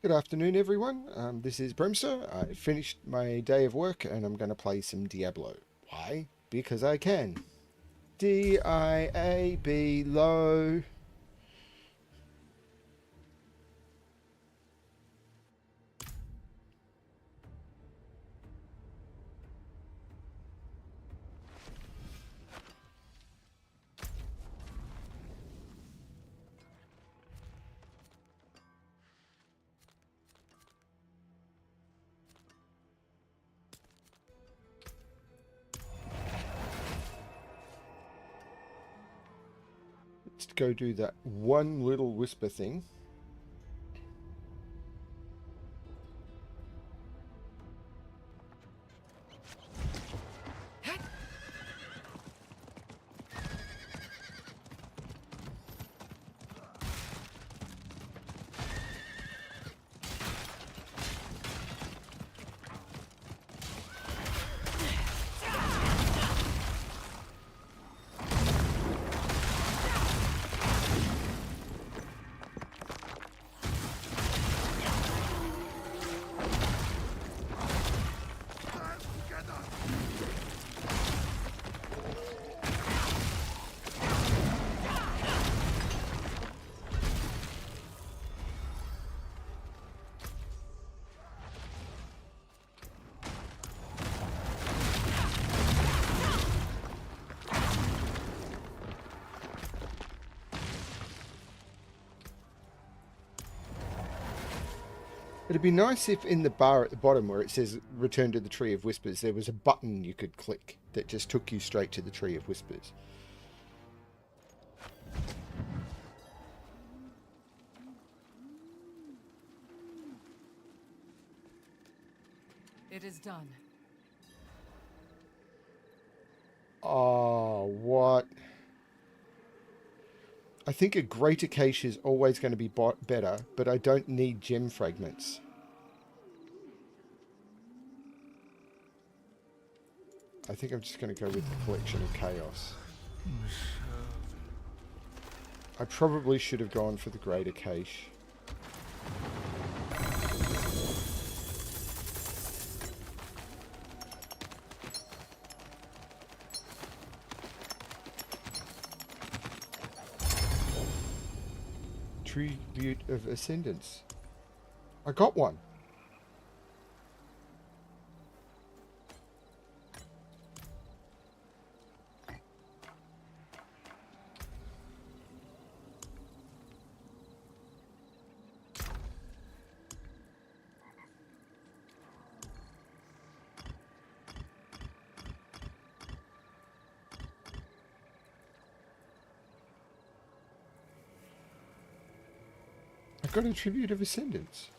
Good afternoon, everyone. This is Bremster. I finished my day of work and I'm going to play some Diablo. Why? Because I can. D-I-A-B low. Let's go do that one little whisper thing. It'd be nice if in the bar at the bottom where it says return to the Tree of Whispers, there was a button you could click that just took you straight to the Tree of Whispers. It is done. Oh, what? I think a greater cache is always going to be better, but I don't need gem fragments. I think I'm just going to go with the collection of chaos. I probably should have gone for the greater cache. Tribute of Ascendance. I got one. I got a Tribute of Ascendance.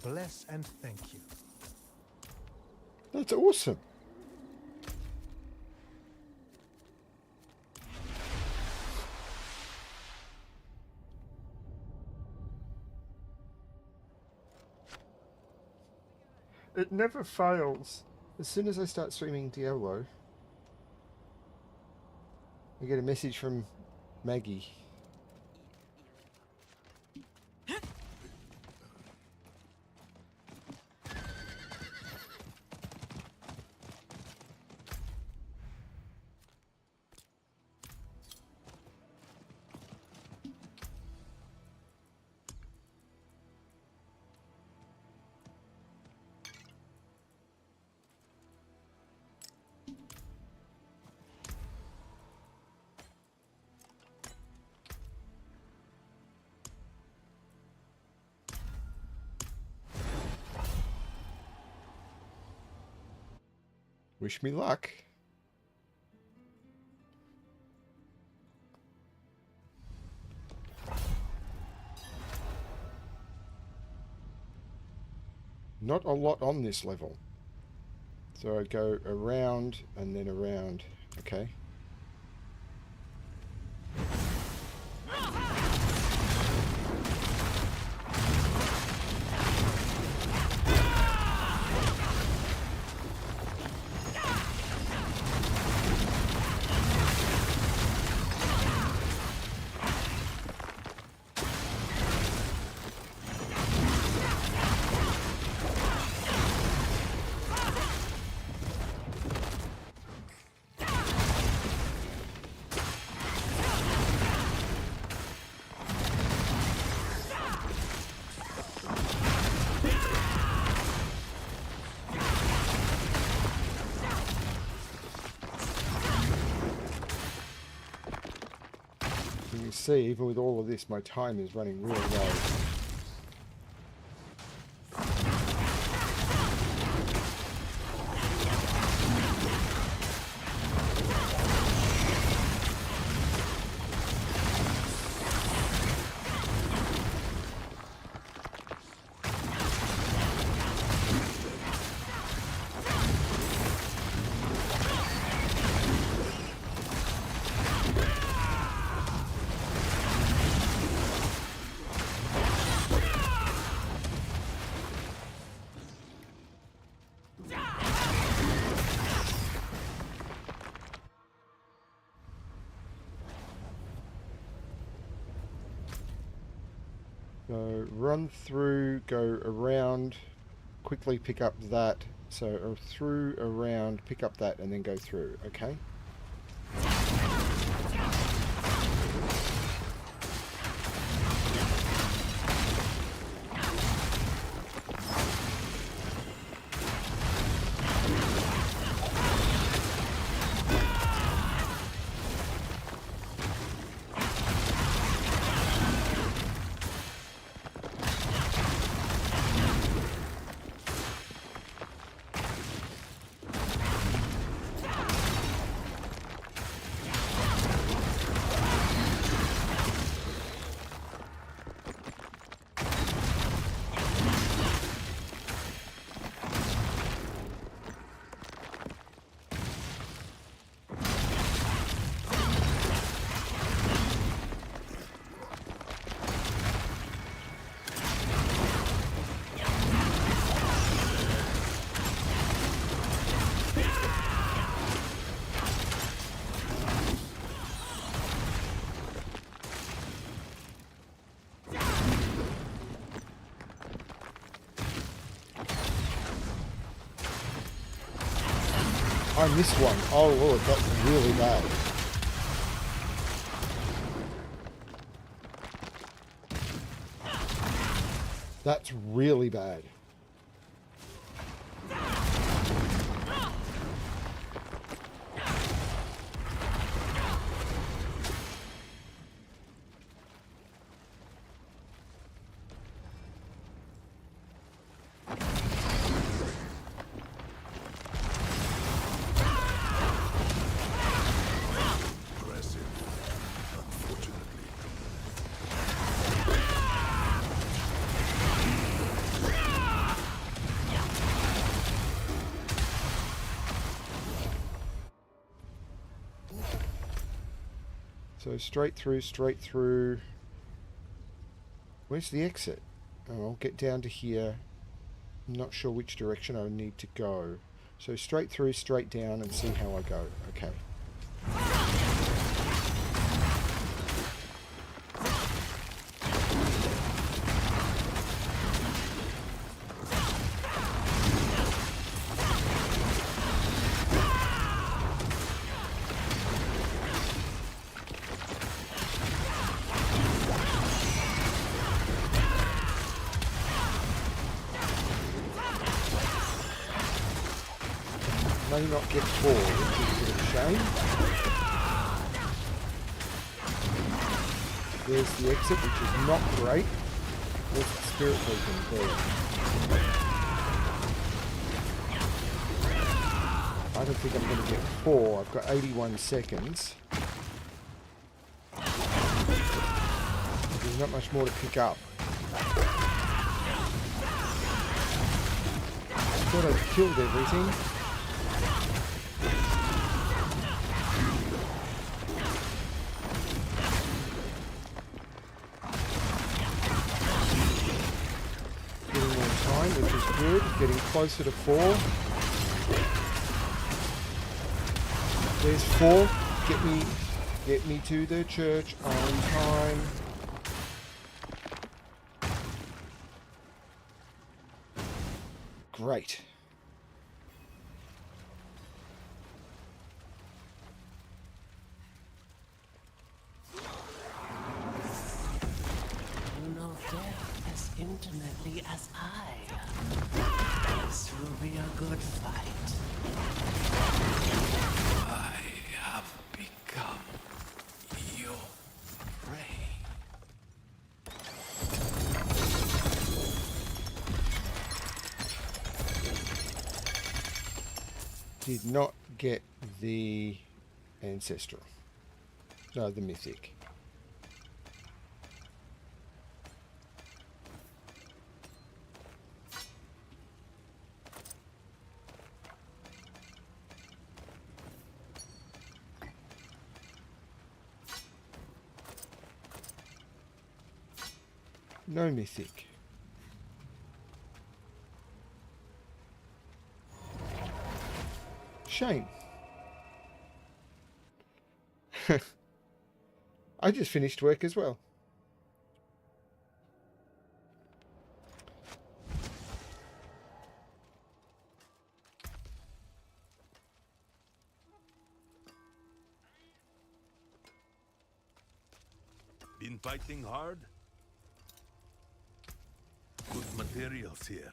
Bless and thank you. That's awesome. It never fails. As soon as I start streaming Diablo, I get a message from Maggie. Wish me luck. Not a lot on this level. So I go around and then around Okay. You can see, even with all of this, my time is running really low. So run through, go around, quickly pick up that. So through, around, pick up that, and then go through. Okay. I missed one. Oh Lord, that's really bad. That's really bad. So straight through, straight through. Where's the exit? Oh, I'll get down to here. I'm not sure which direction I need to go. So straight through, straight down, and see how I go. Okay. May not get forward, which is a bit of a shame. There's the exit, which is not great. There's the spirit token there. I don't think I'm going to get 4. I've got 81 seconds. There's not much more to pick up. I thought I'd killed everything. getting closer to 4. There's 4. Get me to the church on time. Great. You know death as intimately as I. This will be a good fight. I have become your prey. Did not get the ancestral. No, the mythic. No mythic. Shame. I just finished work as well. Been fighting hard? Good materials here.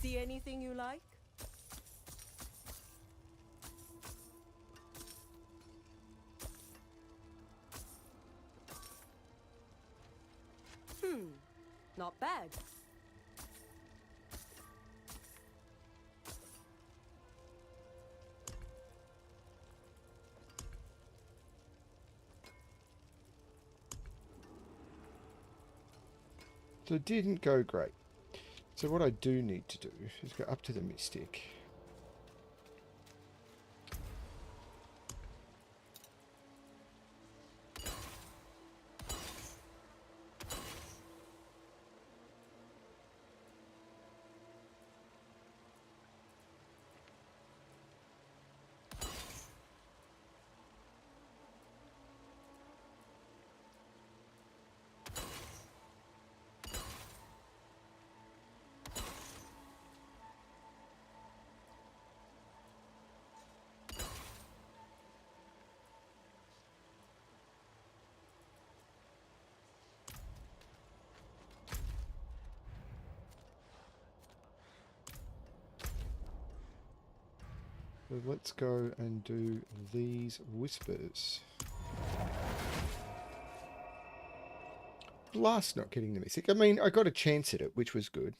See anything you like? Not bad. So it didn't go great. So what I do need to do is go up to the mystic. So let's go and do these whispers. Blast not getting the mystic. I mean, I got a chance at it, which was good.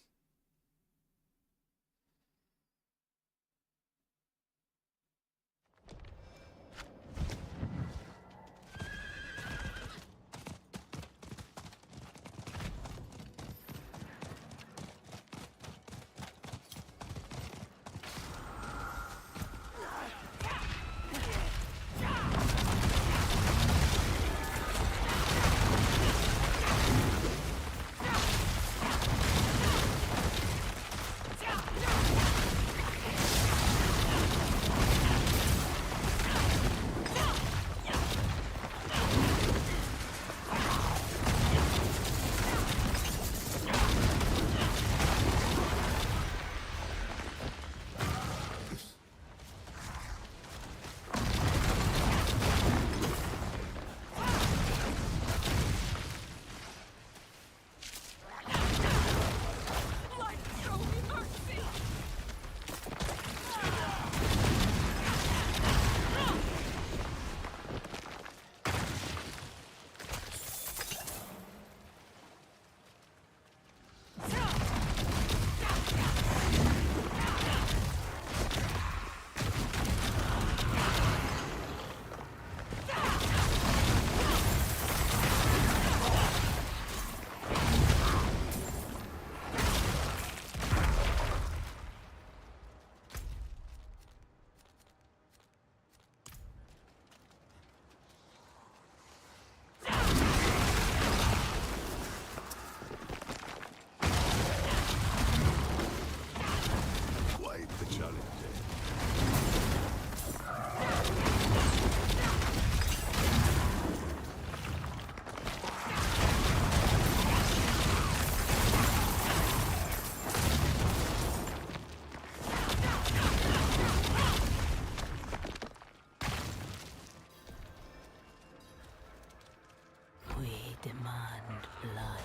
demand blood.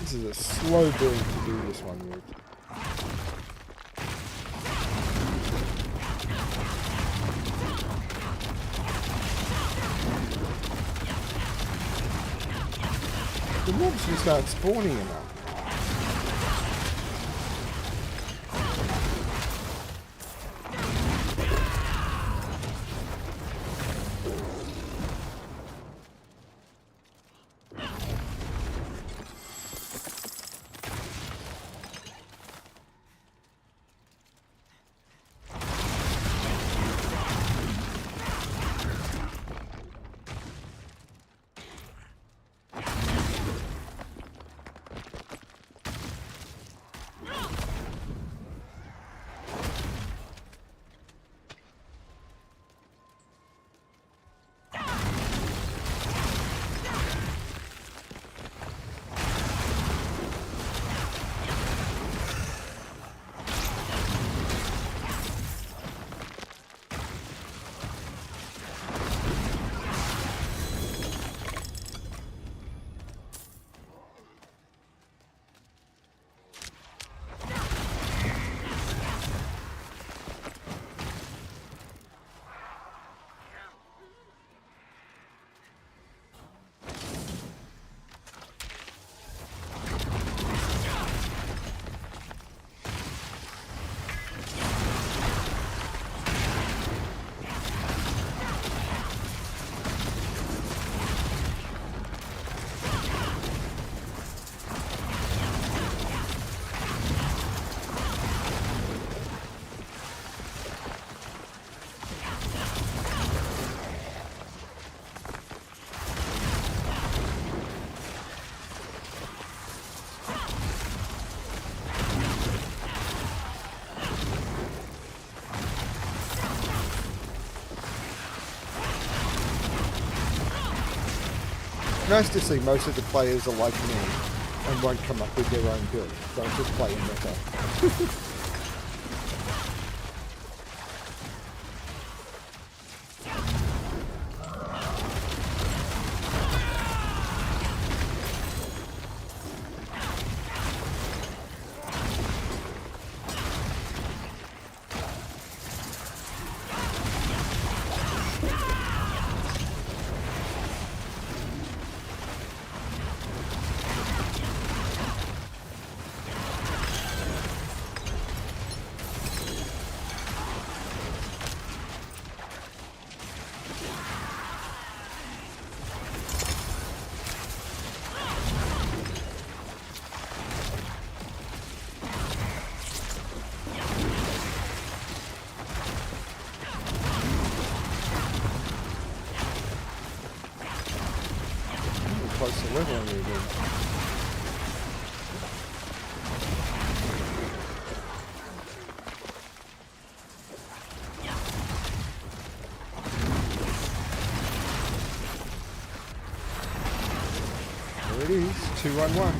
This is a slow build to do this one with. The mobs can start spawning enough. Nice to see most of the players are like me and won't come up with their own build. They'll just play in meta. Close to leveling you again. There it is, 2-1-1.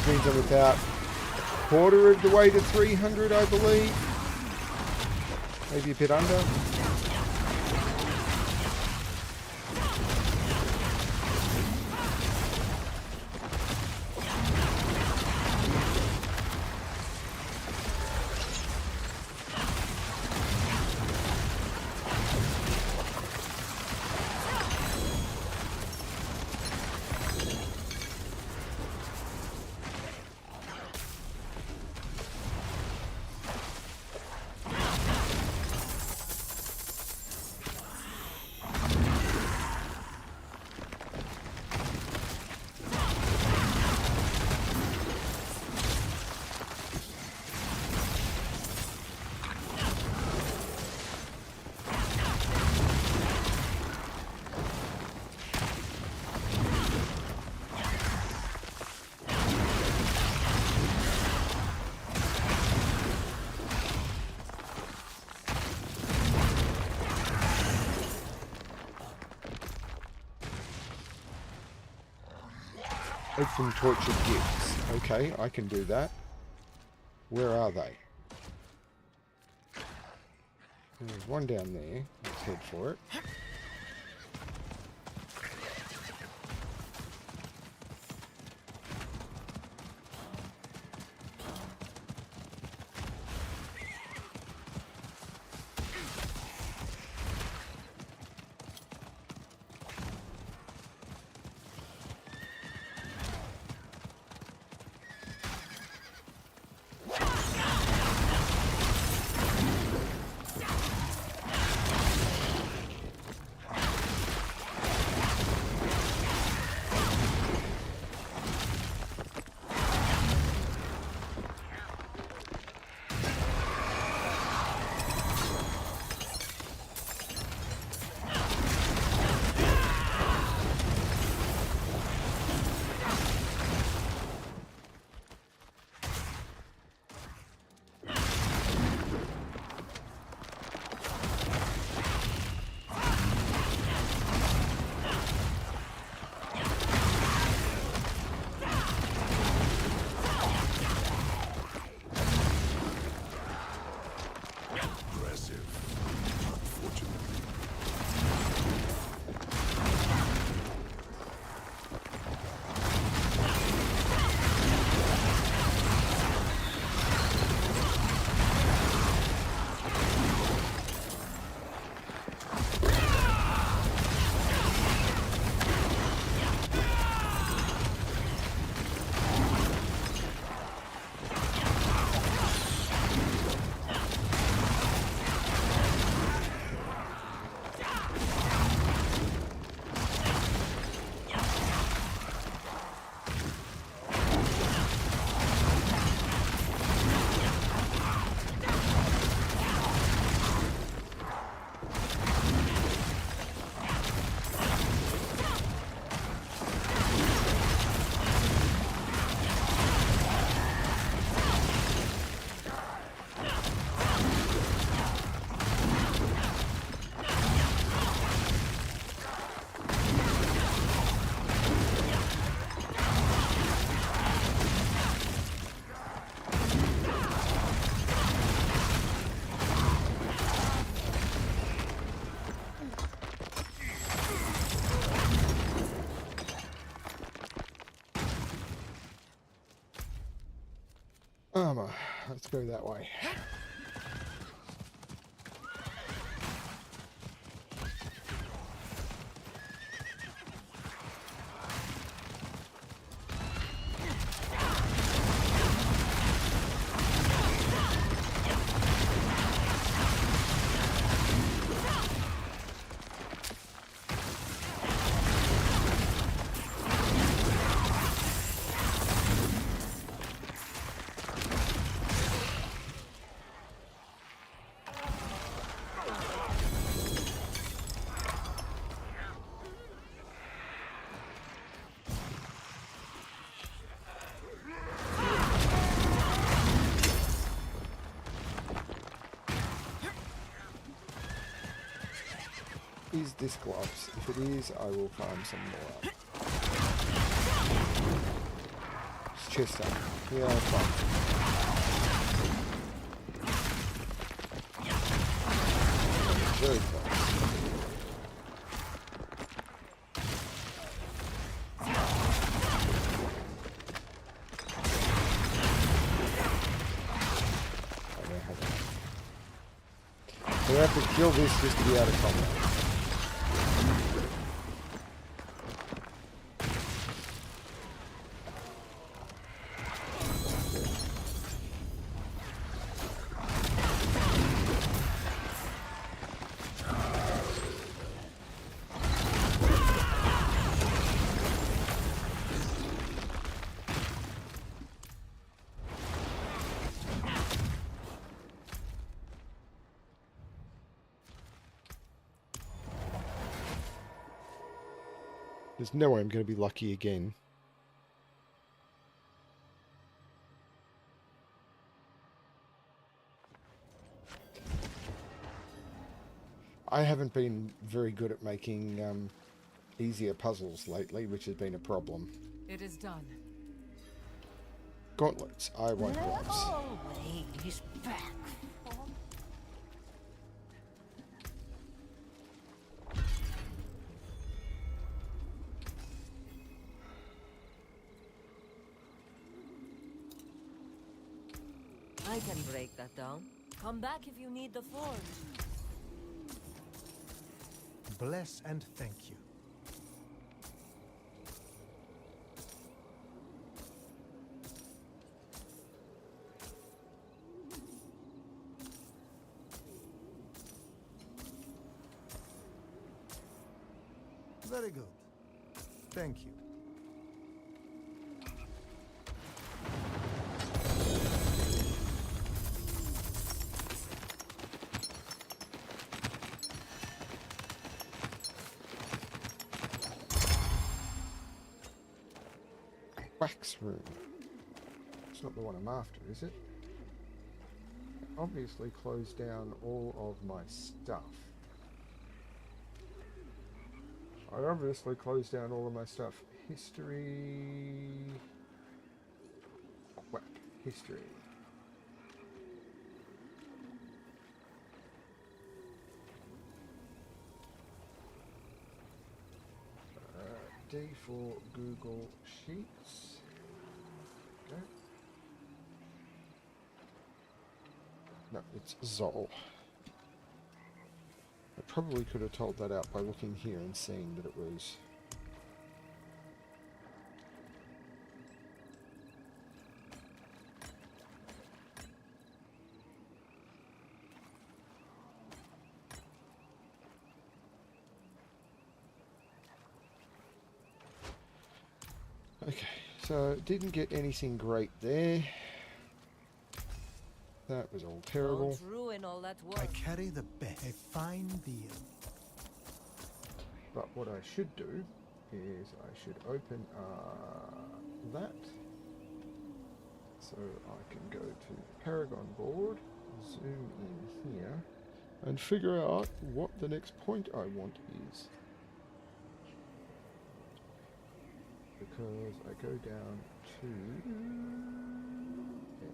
Means I'm about quarter of the way to 300, I believe. Maybe a bit under. Open tortured gifts. Okay, I can do that. Where are they? There's one down there. Let's head for it. Armor. Let's go that way. Is this gloves? If it is, I will farm some more up. It's chest up. Yeah, I'll farm. Very close. I don't have that. So I have to kill this just to be out of combat. There's no way I'm going to be lucky again. I haven't been very good at making easier puzzles lately, which has been a problem. It is done. Gauntlets. I want gloves. Always back. I can break that down. Come back if you need the forge. Bless and thank you. Very good. Thank you. Wax room. It's not the one I'm after, is it? Obviously closed down all of my stuff. I obviously closed down all of my stuff. History... Whack. History. D for Google Sheets. Okay. No, it's Zol. I probably could have told that out by looking here and seeing that it was... Okay, so didn't get anything great there. That was all terrible. Don't ruin all that I work. carry the best. A fine deal. But what I should do is I should open that. So I can go to Paragon board, zoom in here, and figure out what the next point I want is. Because I go down to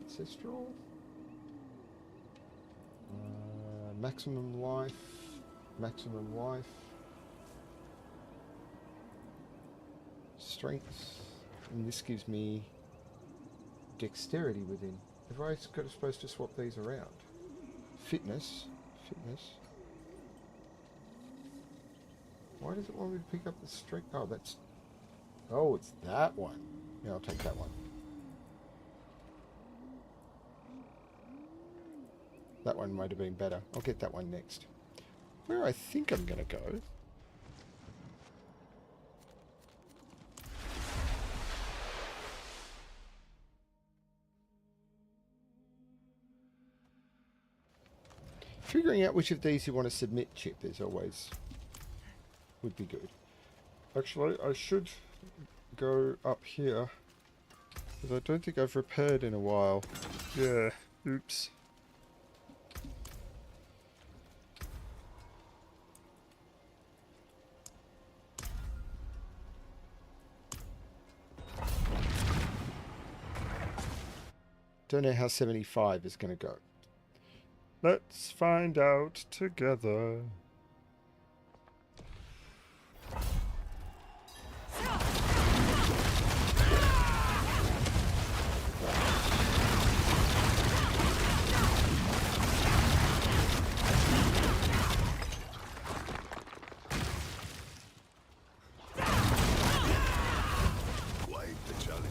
Ancestral, maximum life, strengths, and this gives me dexterity within. Have I supposed to swap these around? Fitness. Why does it want me to pick up the strength? Oh, that's... Oh, it's that one. Yeah, I'll take that one. That one might have been better. I'll get that one next. Where I think I'm going to go... Figuring out which of these you want to submit, Chip, is always... would be good. Actually, I should go up here, because I don't think I've repaired in a while. Yeah, oops. Don't know how 75 is going to go. Let's find out together. Quite the challenge.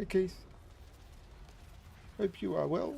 Hey Keith. Hope you are well.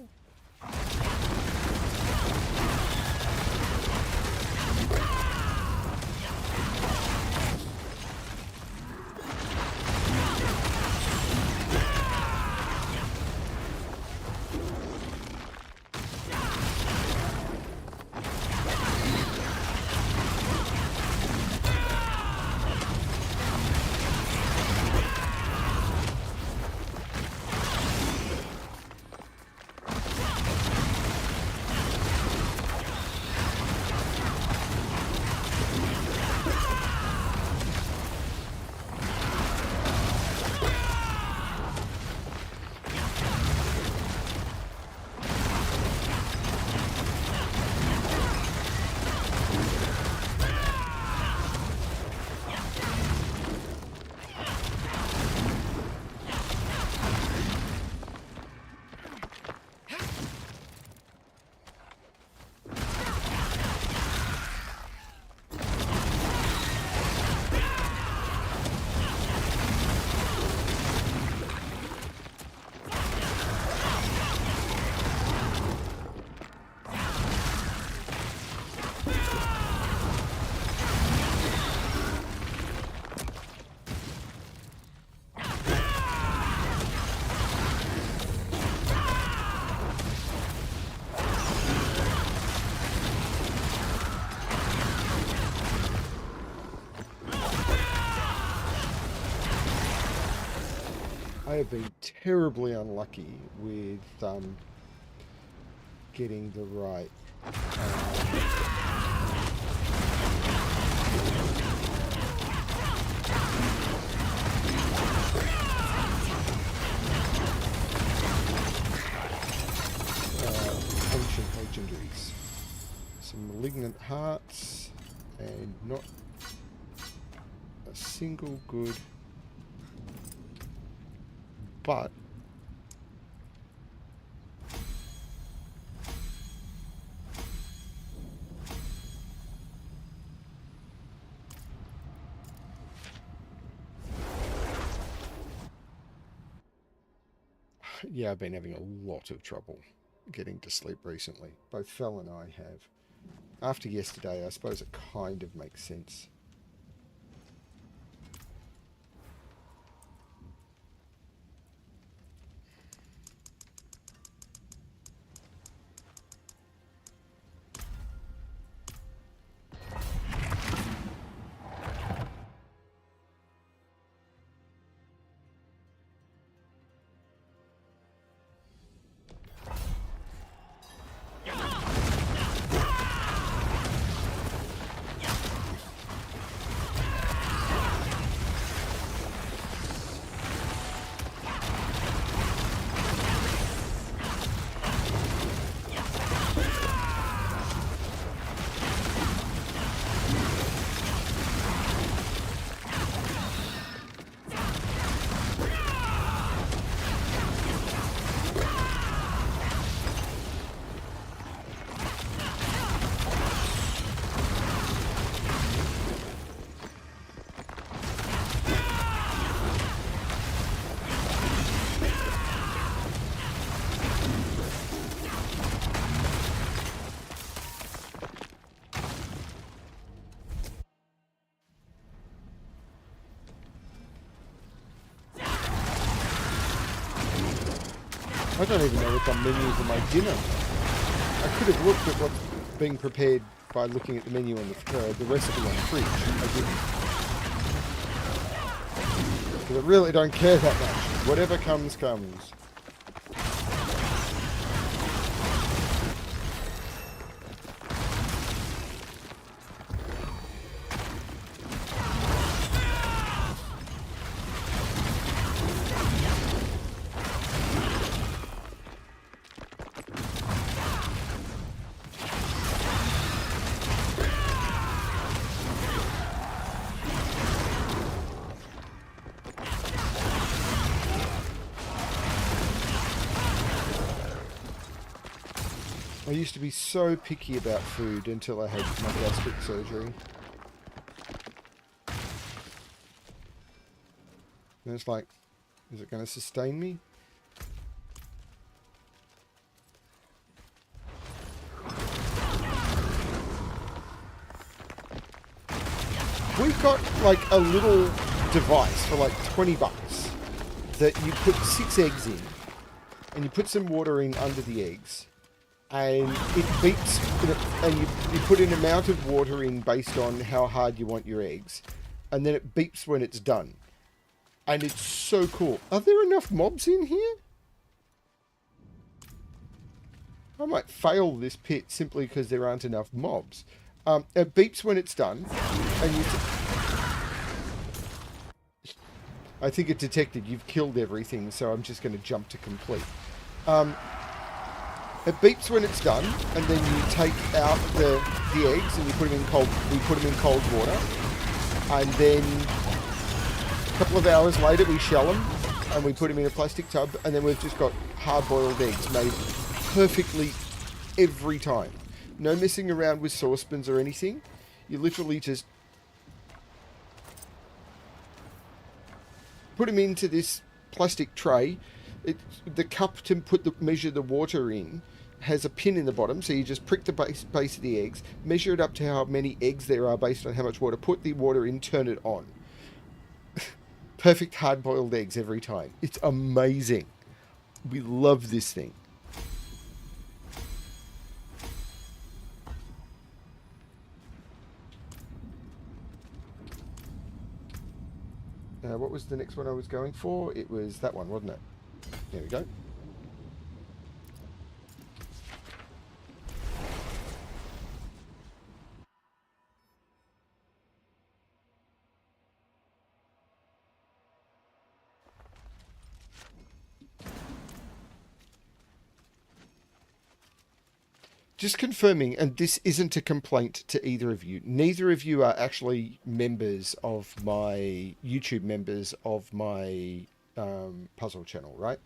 I have been terribly unlucky with getting the right ancient legendaries. Some malignant hearts and not a single good, but yeah, I've been having a lot of trouble getting to sleep recently. Both Fel and I have. After yesterday, I suppose it kind of makes sense. I don't even know what's on menu for my dinner. I could have looked at what's being prepared by looking at the menu on the recipe on the fridge. I didn't. Because I really don't care that much. Whatever comes, comes. I used to be so picky about food until I had my gastric surgery. And it's like, Is it going to sustain me? We've got like a little device for like 20 bucks that you put 6 eggs in and you put some water in under the eggs and it beeps and you put an amount of water in based on how hard you want your eggs and then it beeps when it's done. And it's so cool. Are there enough mobs in here? I might fail this pit simply because there aren't enough mobs. It beeps when it's done, and you... I think it detected you've killed everything, so I'm just going to jump to complete. It beeps when it's done, and then you take out the eggs and you put them in cold. We put them in cold water, and then a couple of hours later we shell them, and we put them in a plastic tub, and then we've just got hard-boiled eggs made perfectly every time. No messing around with saucepans or anything. You literally just put them into this plastic tray. The cup to measure the water in has a pin in the bottom, so you just prick the base of the eggs, measure it up to how many eggs there are based on how much water, put the water in, turn it on. Perfect hard-boiled eggs every time. It's amazing. We love this thing. What was the next one I was going for? It was that one, wasn't it? There we go. Just confirming, and this isn't a complaint to either of you. Neither of you are actually members of my YouTube members of my puzzle channel, right?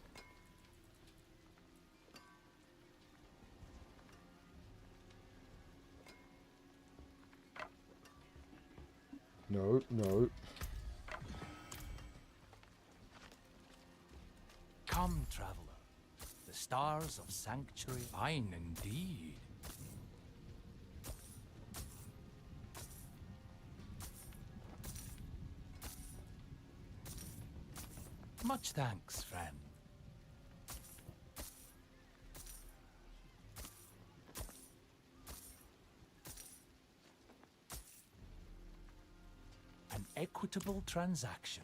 No, no. Come, traveler. The stars of Sanctuary fine indeed. Much thanks, friend. An equitable transaction.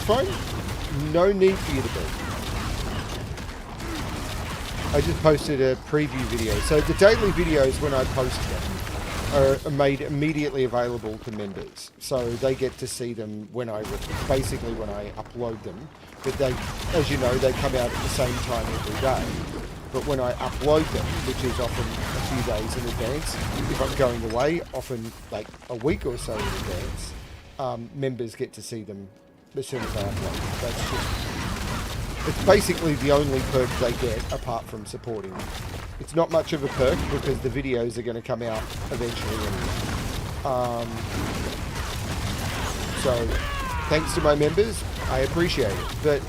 Fine. No need for you to build. I just posted a preview video. So the daily videos, when I post them, are made immediately available to members. So they get to see them when I upload them. But they, as you know, they come out at the same time every day. But when I upload them, which is often a few days in advance, if I'm going away, often like a week or so in advance, members get to see them as soon as I upload. That's just It's basically the only perk they get apart from supporting me. It's not much of a perk because the videos are going to come out eventually anyway. So, thanks to my members, I appreciate it. But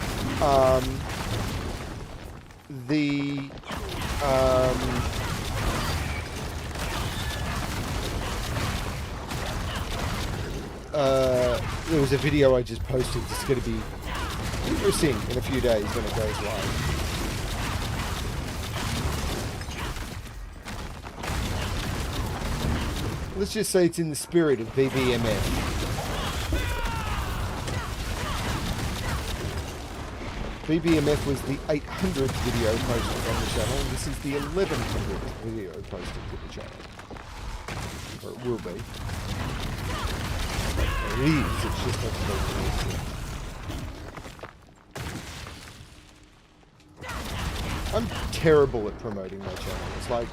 there was a video I just posted that's going to be interesting in a few days when it goes live. Let's just say it's in the spirit of BBMF. BBMF was the 800th video posted on the channel, and this is the 1100th video posted to the channel. Or it will be. It is, it's just not posted. I'm terrible at promoting my channel. It's like,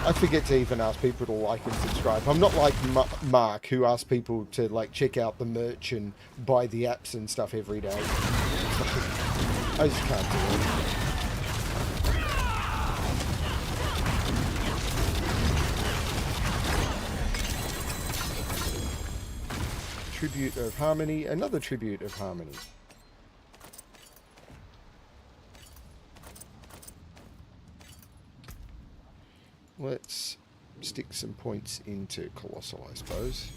I forget to even ask people to like and subscribe. I'm not like Mark, who asks people to like check out the merch and buy the apps and stuff every day. I just can't do it. Tribute of Harmony, another tribute of Harmony. Let's stick some points into Colossal, I suppose.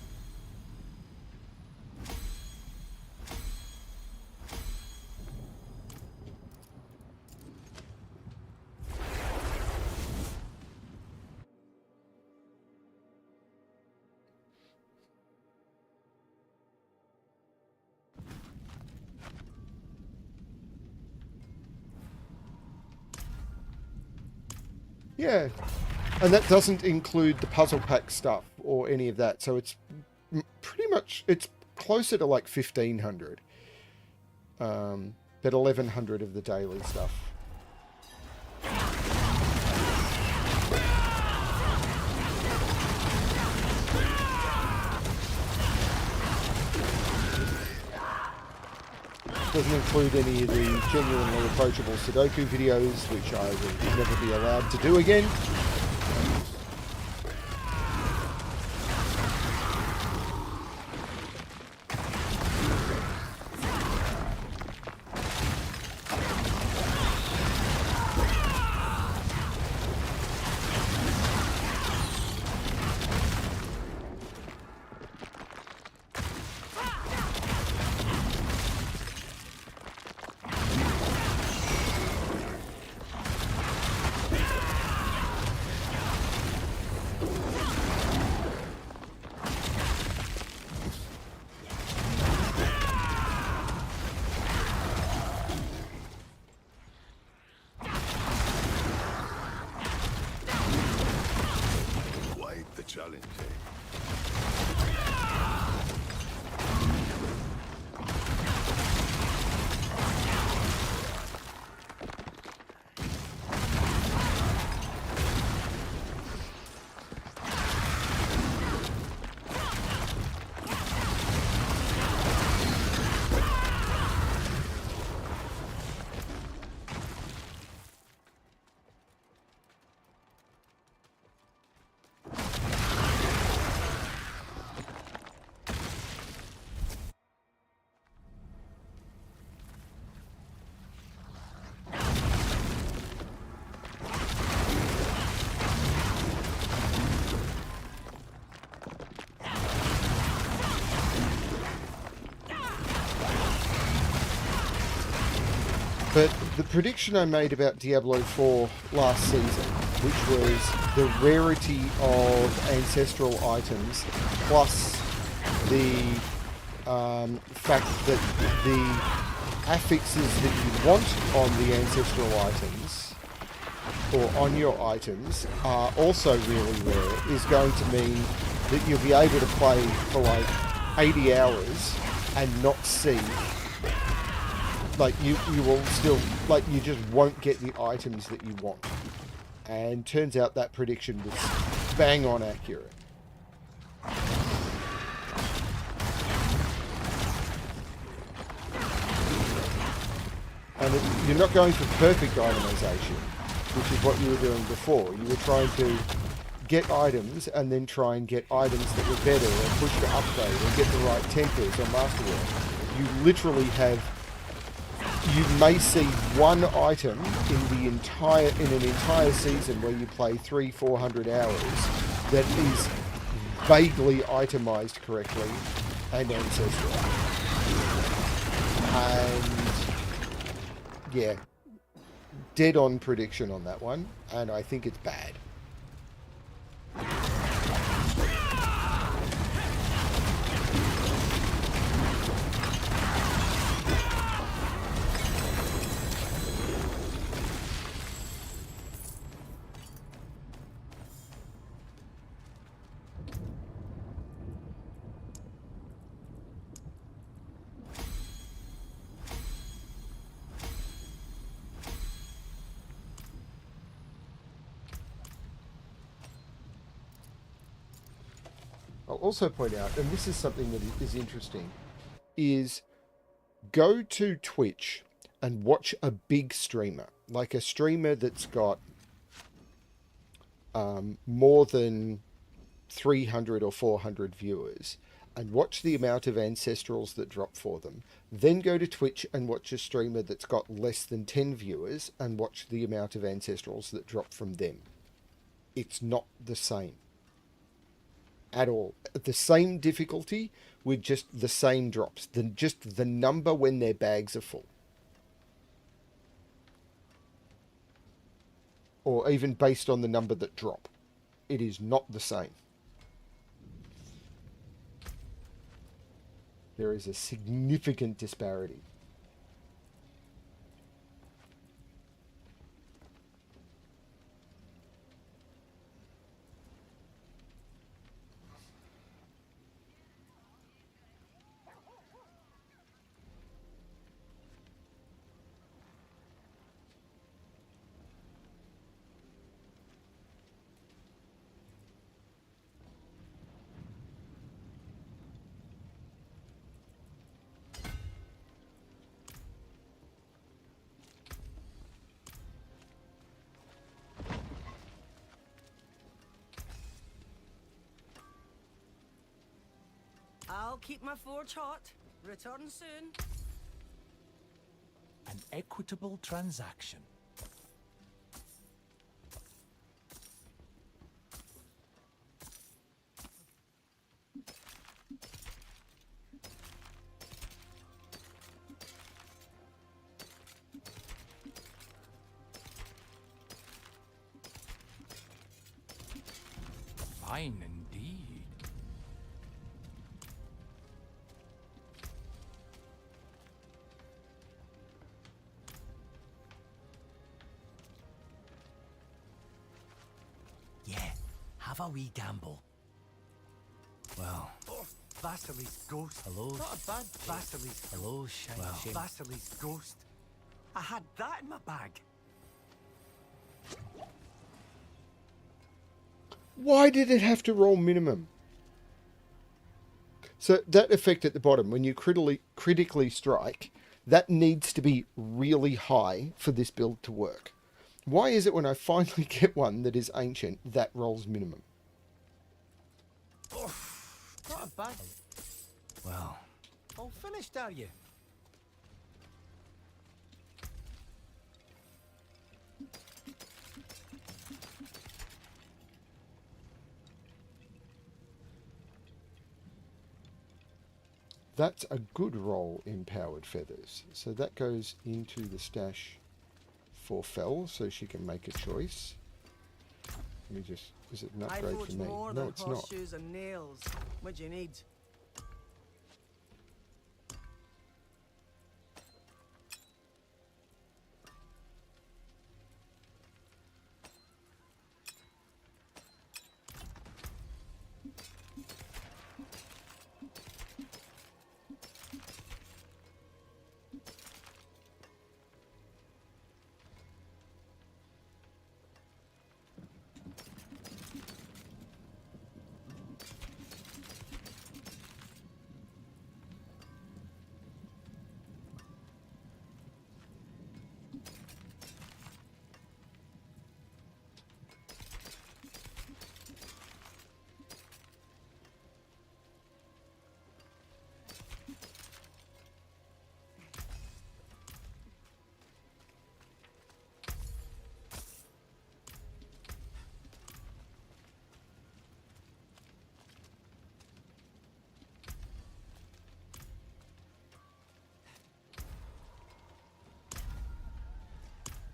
Yeah. And that doesn't include the puzzle pack stuff or any of that. So it's pretty much, it's closer to like 1,500. But 1,100 of the daily stuff. Doesn't include any of the genuinely approachable Sudoku videos, which I will never be allowed to do again. challenge, But the prediction I made about Diablo 4 last season, which was the rarity of ancestral items, plus the fact that the affixes that you want on the ancestral items, or on your items, are also really rare, is going to mean that you'll be able to play for like 80 hours and not see, like you will still, like you just won't get the items that you want. And turns out that prediction was bang on accurate. And you're not going for perfect itemization, which is what you were doing before. You were trying to get items and then try and get items that were better or push to upgrade or get the right tempers or masterwork. You literally have, you may see one item in an entire season where you play 300-400 hours that is vaguely itemized correctly and ancestral. And yeah, dead on prediction on that one, and I think it's bad. I'll also point out, and this is something that is interesting, is go to Twitch and watch a big streamer, like a streamer that's got more than 300 or 400 viewers, and watch the amount of ancestrals that drop for them. Then go to Twitch and watch a streamer that's got less than 10 viewers and watch the amount of ancestrals that drop from them. It's not the same at all. The same difficulty with just the same drops, just the number when their bags are full. Or even based on the number that drop. It is not the same. There is a significant disparity. I'll keep my forge hot. Return soon. An equitable transaction. Fine indeed. Yeah, have a wee gamble. Well, Vasily's ghost. hello. Not a bad Vasily's. Hello, shiny shame. Vasily's ghost. I had that in my bag. Why did it have to roll minimum? So that effect at the bottom, when you critically strike, that needs to be really high for this build to work. Why is it when I finally get one that is ancient, that rolls minimum? Not a bad. Well, All finished, are you? That's a good roll in Powered Feathers. So that goes into the stash for Fel, so she can make a choice. Let me just... Is it an I upgrade forge for me? more No, than it's not. horseshoes and nails. What do you need?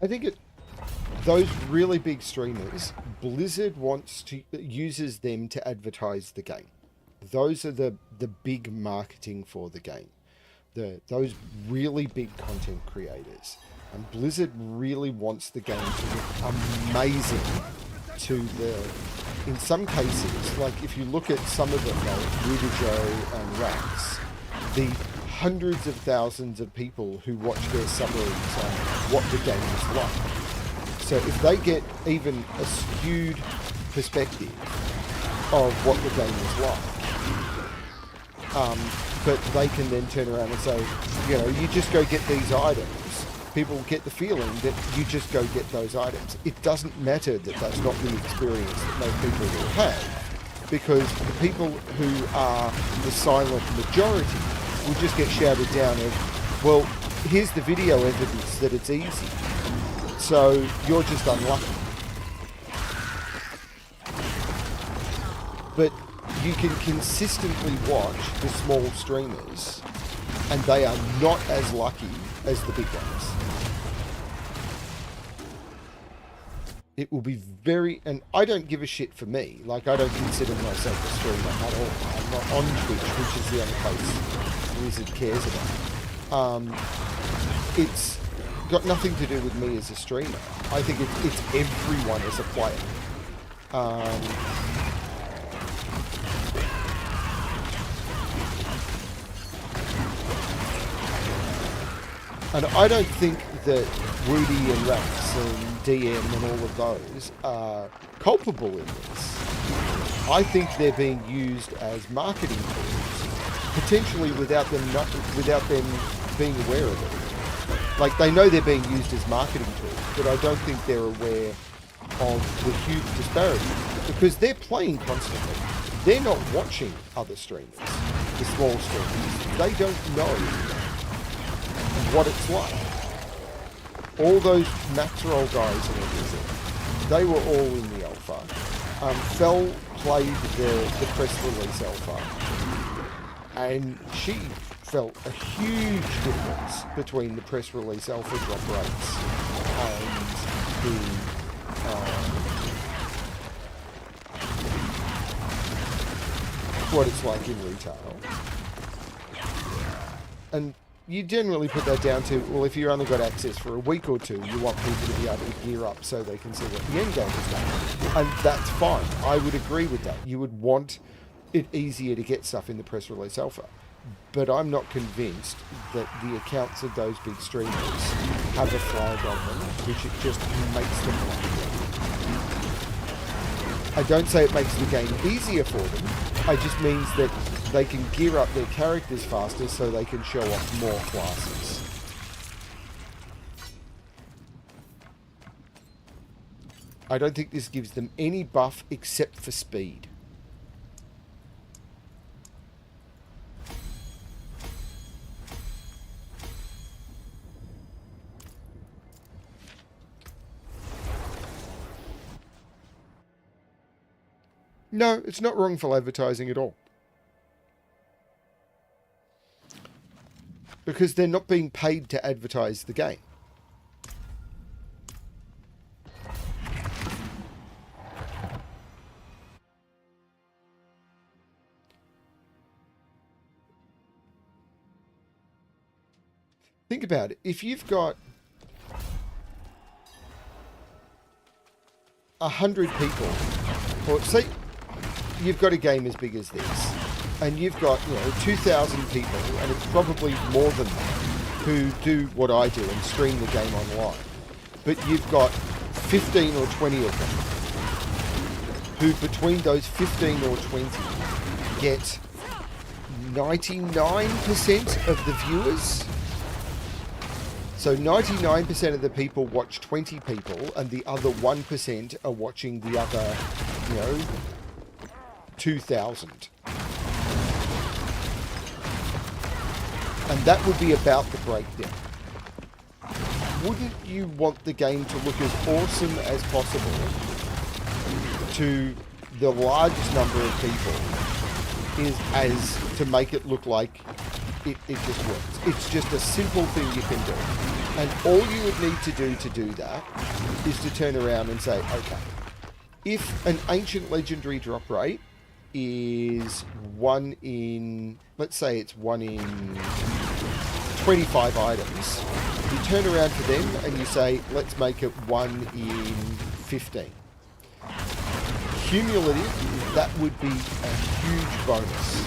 I think those really big streamers, Blizzard uses them to advertise the game. Those are the big marketing for the game. Those really big content creators. And Blizzard really wants the game to look amazing in some cases, like if you look at some of them, like Rudijo and Rax, the hundreds of thousands of people who watch their summaries on what the game is like. So if they get even a skewed perspective of what the game is like, but they can then turn around and say, you know, you just go get these items. People get the feeling that you just go get those items. It doesn't matter that that's not the experience that most people will have, because the people who are the silent majority will just get shouted down of, well, here's the video evidence that it's easy, so you're just unlucky. But you can consistently watch the small streamers, and they are not as lucky as the big ones. It will be very, and I don't give a shit for me. Like, I don't consider myself a streamer at all. I'm not on Twitch, which is the only place Blizzard cares about. It's got nothing to do with me as a streamer. I think it's everyone as a player. And I don't think that Rudy and Rax and DM and all of those are culpable in this. I think they're being used as marketing tools, potentially without them being aware of it. Like, they know they're being used as marketing tools, but I don't think they're aware of the huge disparity, because they're playing constantly. They're not watching other streamers, the small streamers. They don't know what it's like. All those Maxroll guys and everything, they were all in the alpha. Fel played the press release alpha, and she felt a huge difference between the press release alpha drop rates and what it's like in retail. And you generally put that down to, well, if you only got access for a week or two, you want people to be able to gear up so they can see what the end game is like. And that's fine. I would agree with that. You would want it easier to get stuff in the press release alpha. But I'm not convinced that the accounts of those big streamers have a flag on them, which it just makes them like. I don't say it makes the game easier for them. It just means that they can gear up their characters faster so they can show off more classes. I don't think this gives them any buff except for speed. No, it's not wrongful advertising at all. Because they're not being paid to advertise the game. Think about it. If you've got 100 people, or say you've got a game as big as this, and you've got, 2,000 people, and it's probably more than that, who do what I do and stream the game online. But you've got 15 or 20 of them, who between those 15 or 20 get 99% of the viewers. So 99% of the people watch 20 people, and the other 1% are watching the other, 2,000. And that would be about the breakdown. Wouldn't you want the game to look as awesome as possible to the largest number of people, as to make it look like it just works? It's just a simple thing you can do. And all you would need to do that is to turn around and say, okay, if an ancient legendary drop rate is 1 in, let's say it's 1 in 25 items, you turn around to them and you say, let's make it 1 in 15. Cumulative, that would be a huge bonus.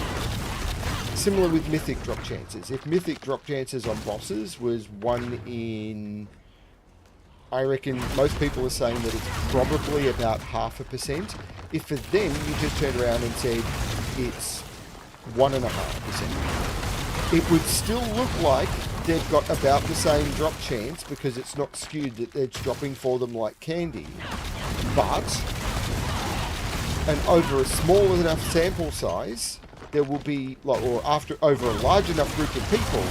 Similar with mythic drop chances. If mythic drop chances on bosses was 1 in, I reckon most people are saying that it's probably about 0.5%. If for them you just turned around and said it's 1.5%, it would still look like they've got about the same drop chance because it's not skewed that it's dropping for them like candy. But, and over a small enough sample size, there will be, like, or after over a large enough group of people,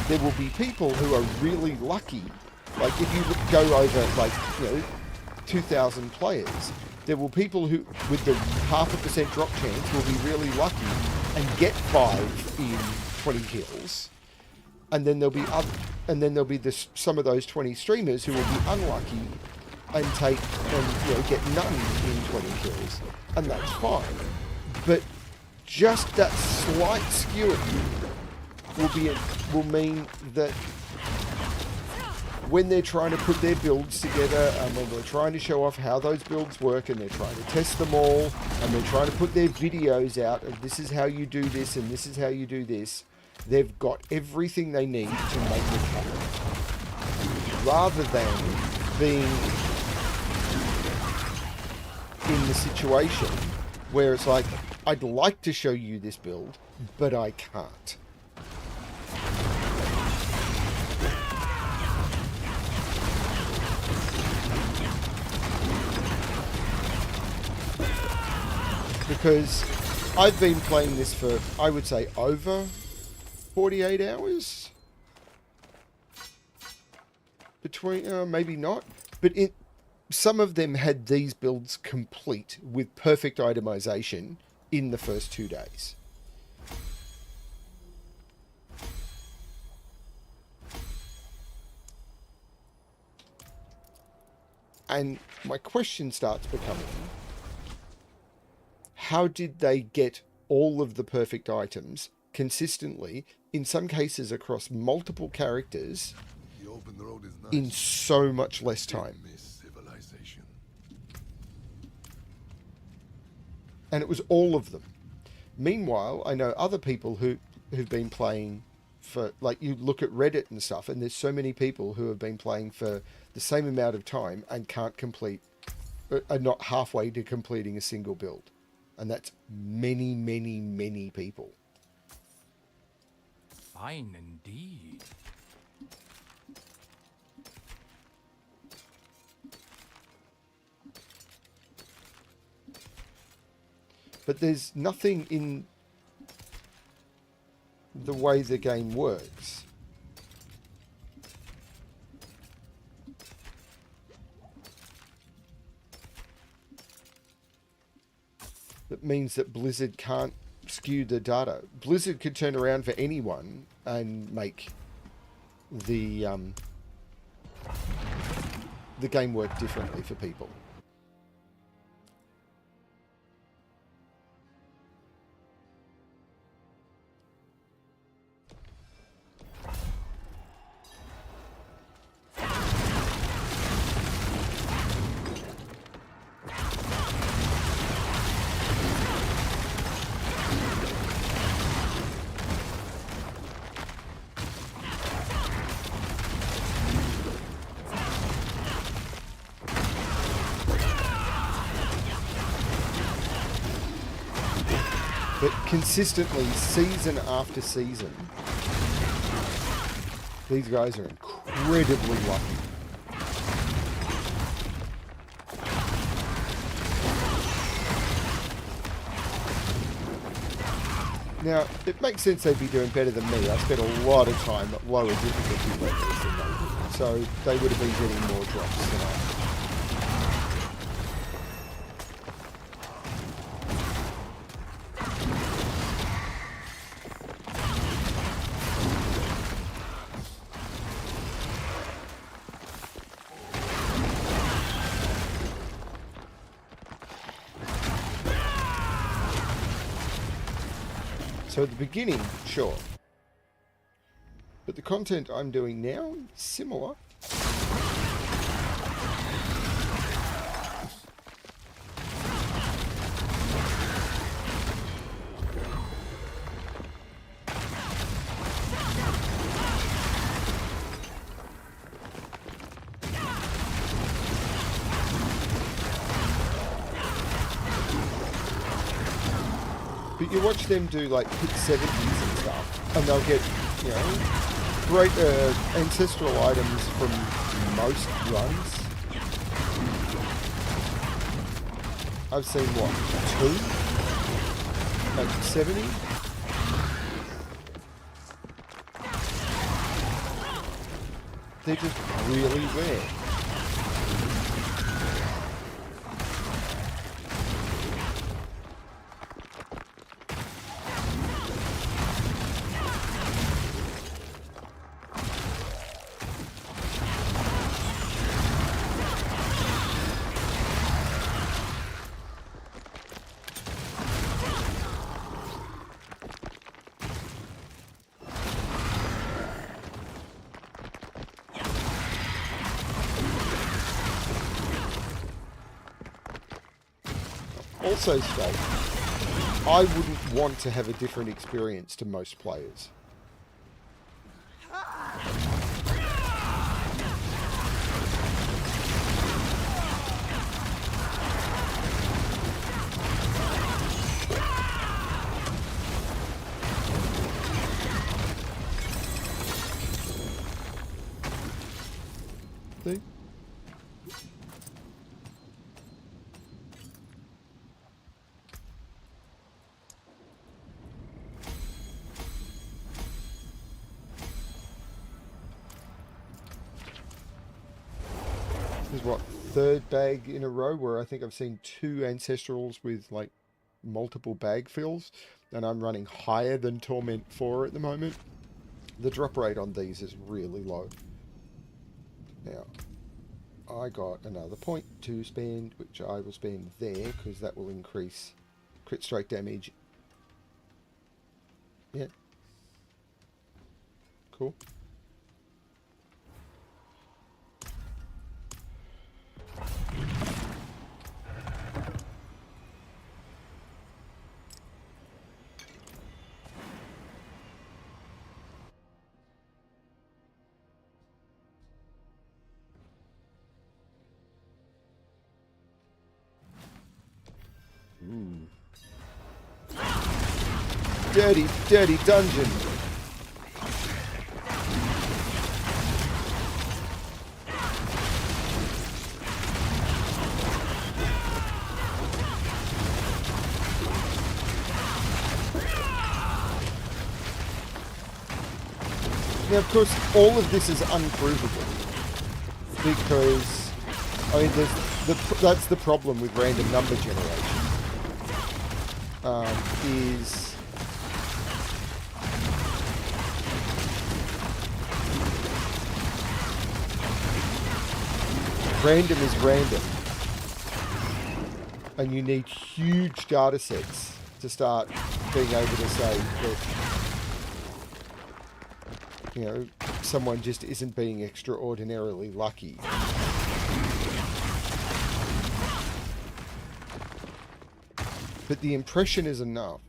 there will be people who are really lucky. Like if you go over, like, 2,000 players, there will people who, with the 0.5% drop chance, will be really lucky and get 5 in 20 kills. And then there'll be some of those 20 streamers who will be unlucky and get none in 20 kills, and that's fine. But just that slight skewing will mean that when they're trying to put their builds together and when they're trying to show off how those builds work and they're trying to test them all and they're trying to put their videos out of this is how you do this and this is how you do this, they've got everything they need to make it happen. Rather than being in the situation where it's like, I'd like to show you this build, but I can't. Because I've been playing this for, I would say, over 48 hours? Between, maybe not. But some of them had these builds complete with perfect itemization in the first 2 days. And my question starts becoming, how did they get all of the perfect items consistently, in some cases across multiple characters, The open road is nice. in so much less time? Miss civilization. And it was all of them. Meanwhile, I know other people who've been playing for, like, you look at Reddit and stuff, and there's so many people who have been playing for the same amount of time and can't complete, are not halfway to completing a single build. And that's many, many, many people. Fine indeed. But there's nothing in the way the game works that means that Blizzard can't skew the data. Blizzard could turn around for anyone and make the game work differently for people. But consistently, season after season, these guys are incredibly lucky. Now, it makes sense they'd be doing better than me. I spent a lot of time at lower difficulty levels than they did, so they would have been getting more drops than I. So at the beginning, sure. But the content I'm doing now, similar. But you watch them do like hit 70s and stuff, and they'll get, you know, great ancestral items from most runs. I've seen what, 2? Like 70? They're just really rare. Also state, I wouldn't want to have a different experience to most players. See? This is what, third bag in a row where I think I've seen 2 ancestrals with like multiple bag fills, and I'm running higher than Torment 4 at the moment. The drop rate on these is really low. Now, I got another point to spend, which I will spend there because that will increase crit strike damage. Yeah. Cool. Dirty, dirty dungeon. Now, of course, all of this is unprovable because, I mean, that's the problem with random number generation. Is random is random, and you need huge data sets to start being able to say that, you know, someone just isn't being extraordinarily lucky. But the impression is enough.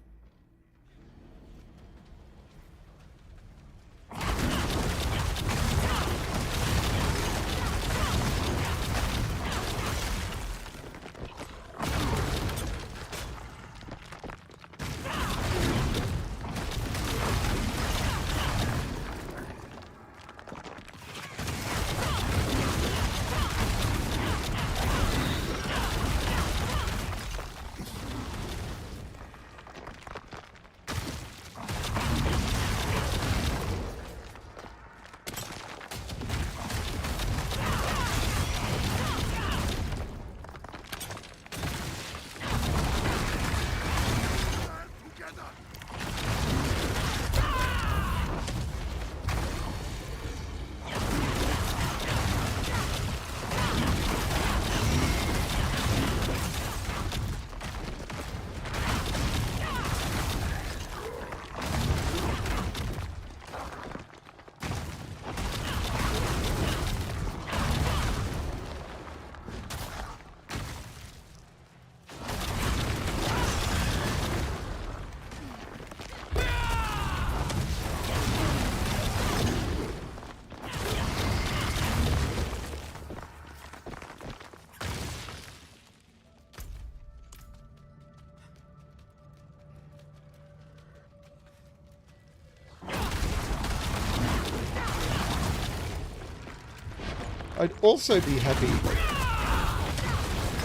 I'd also be happy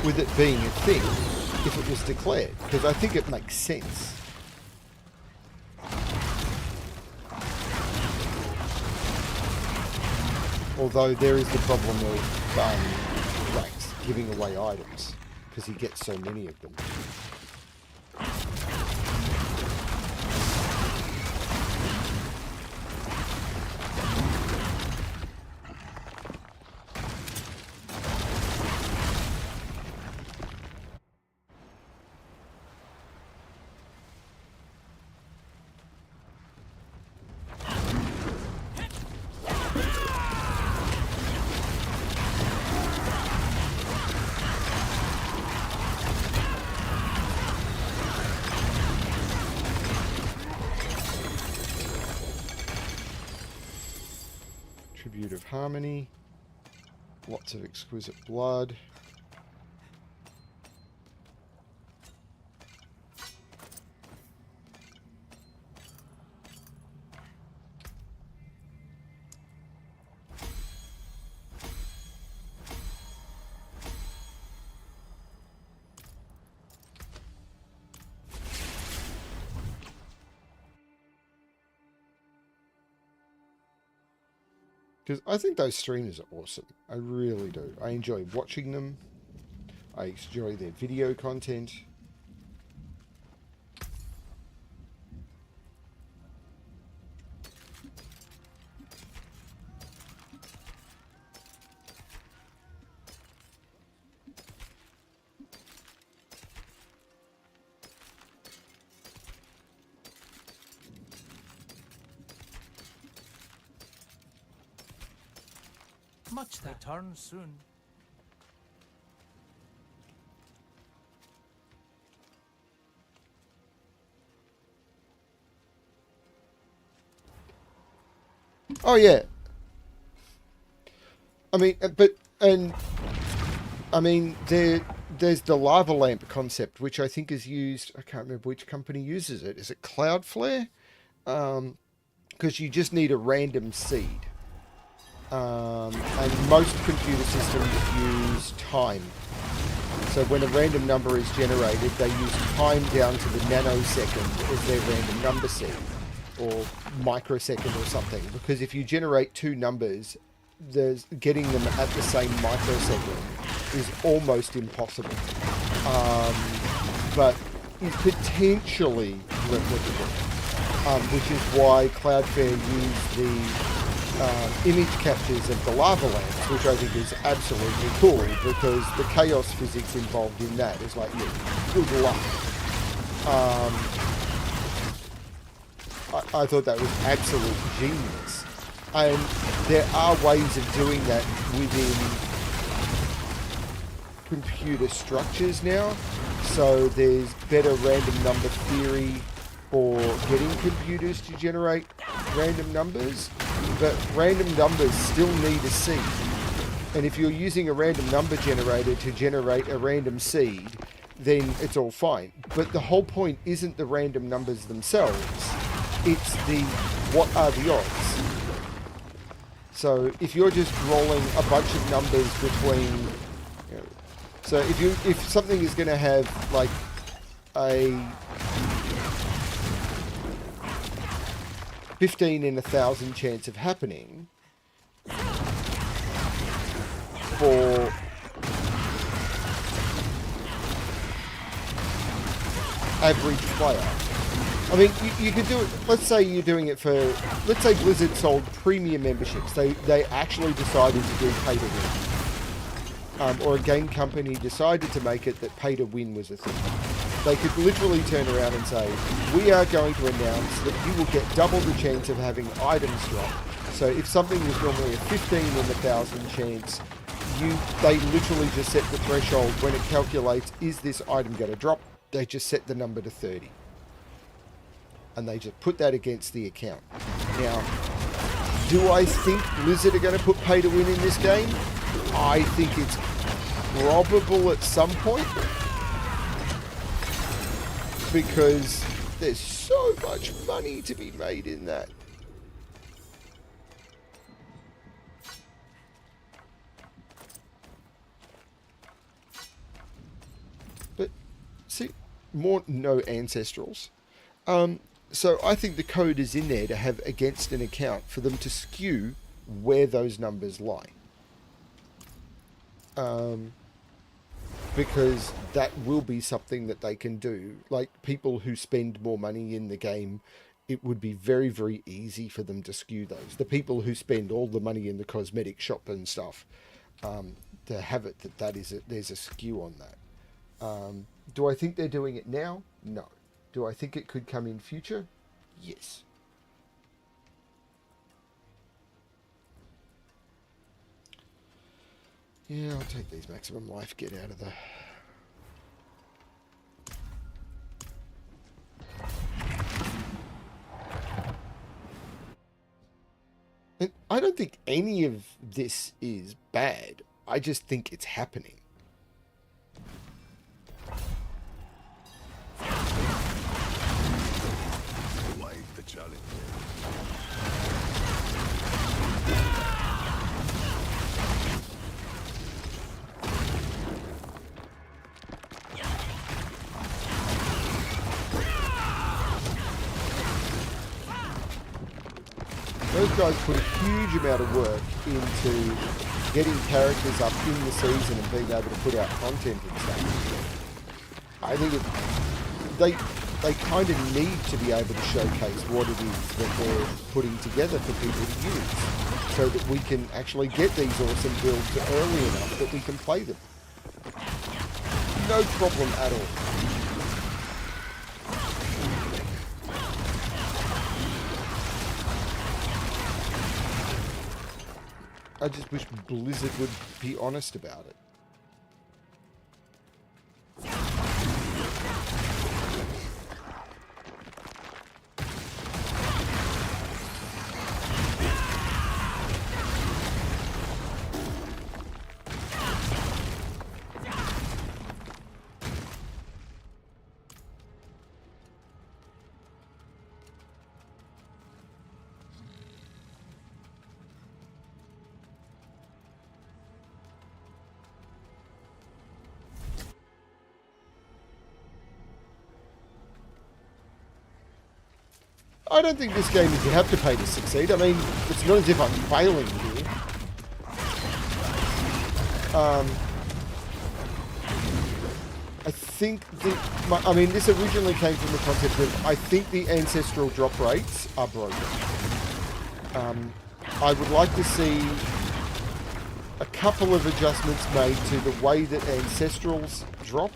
with it being a thing if it was declared, because I think it makes sense. Although there is the problem of Rax giving away items, because he gets so many of them. Tribute of Harmony. Lots of exquisite blood. Because I think those streamers are awesome. I really do. I enjoy watching them. I enjoy their video content. Much that return soon. Oh yeah. I mean, there's the lava lamp concept, which I think is used. I can't remember which company uses it. Is it Cloudflare? Because you just need a random seed. And most computer systems use time. So when a random number is generated, they use time down to the nanosecond as their random number seed, or microsecond or something. Because if you generate two numbers, getting them at the same microsecond is almost impossible. But is potentially replicable, which is why Cloudflare used the image captures of the lava lamps, which I think is absolutely cool, because the chaos physics involved in that is like, yeah, good luck. I thought that was absolute genius. And there are ways of doing that within computer structures now. So there's better random number theory for getting computers to generate random numbers, but random numbers still need a seed. And if you're using a random number generator to generate a random seed, then it's all fine. But the whole point isn't the random numbers themselves, it's the what are the odds. So if you're just rolling a bunch of numbers between, you know, so if something is going to have like a 15 in 1,000 chance of happening for average player. I mean, you could do it, let's say you're doing it for, let's say Blizzard sold premium memberships. They actually decided to do pay to win. Or a game company decided to make it that pay to win was a thing. They could literally turn around and say, we are going to announce that you will get double the chance of having items drop. So if something is normally a 15 in 1,000 chance, they literally just set the threshold when it calculates, is this item going to drop? They just set the number to 30. And they just put that against the account. Now, do I think Blizzard are going to put pay to win in this game? I think it's probable at some point, because there's so much money to be made in that. no ancestrals. So I think the code is in there to have against an account for them to skew where those numbers lie. Because that will be something that they can do. Like people who spend more money in the game, it would be very, very easy for them to skew those. The people who spend all the money in the cosmetic shop and stuff, to have it there's a skew on that. Do I think they're doing it now? No. Do I think it could come in future? Yes. Yeah, I'll take these maximum life, get out of the... And I don't think any of this is bad. I just think it's happening. Why the challenge? Those guys put a huge amount of work into getting characters up in the season and being able to put out content and stuff. I think they kind of need to be able to showcase what it is that they're putting together for people to use, so that we can actually get these awesome builds early enough that we can play them. No problem at all. I just wish Blizzard would be honest about it. I don't think this game is you have to pay to succeed. I mean, it's not as if I'm failing here. I think I mean, this originally came from the concept of, I think the ancestral drop rates are broken. I would like to see a couple of adjustments made to the way that ancestrals drop.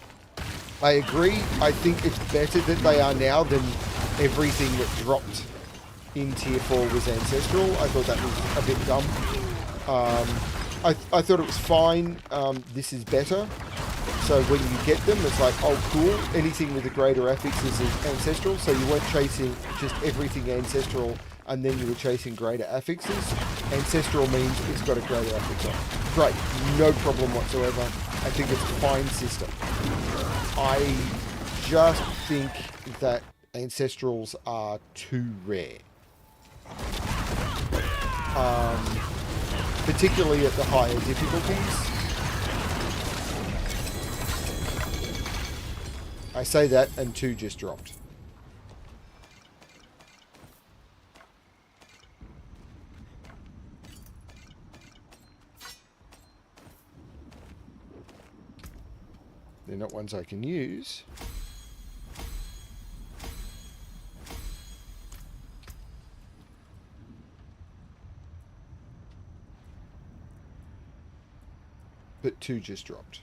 I agree. I think it's better that they are now than everything that dropped in Tier 4 was ancestral. I thought that was a bit dumb. I thought it was fine. This is better. So when you get them, it's like, oh cool, anything with a greater affix is ancestral. So you weren't chasing just everything ancestral and then you were chasing greater affixes. Ancestral means it's got a greater affix on. Great, no problem whatsoever. I think it's a fine system. I just think that ancestrals are too rare. Particularly at the higher difficulties. I say that and 2 just dropped. They're not ones I can use. But 2 just dropped.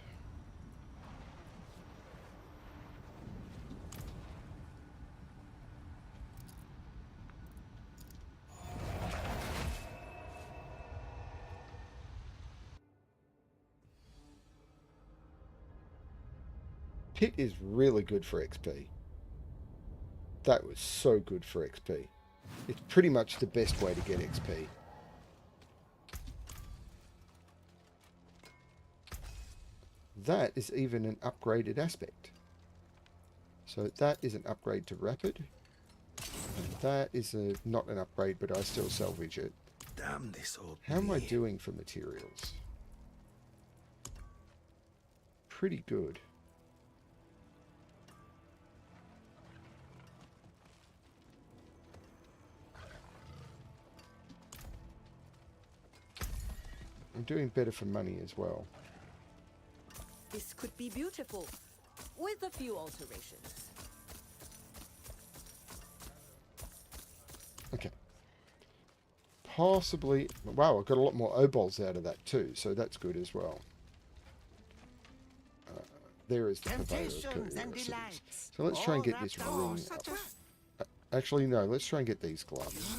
Pit is really good for XP. That was so good for XP. It's pretty much the best way to get XP. That is even an upgraded aspect. So that is an upgrade to rapid. And that is not an upgrade, but I still salvage it. Damn this old How am I doing for materials? Pretty good. I'm doing better for money as well. This could be beautiful, with a few alterations. Okay. Possibly... Wow, I got a lot more obols out of that too, so that's good as well. There is the purveyor of curiosities. So let's try and get this ring up. Actually, no, let's try and get these gloves.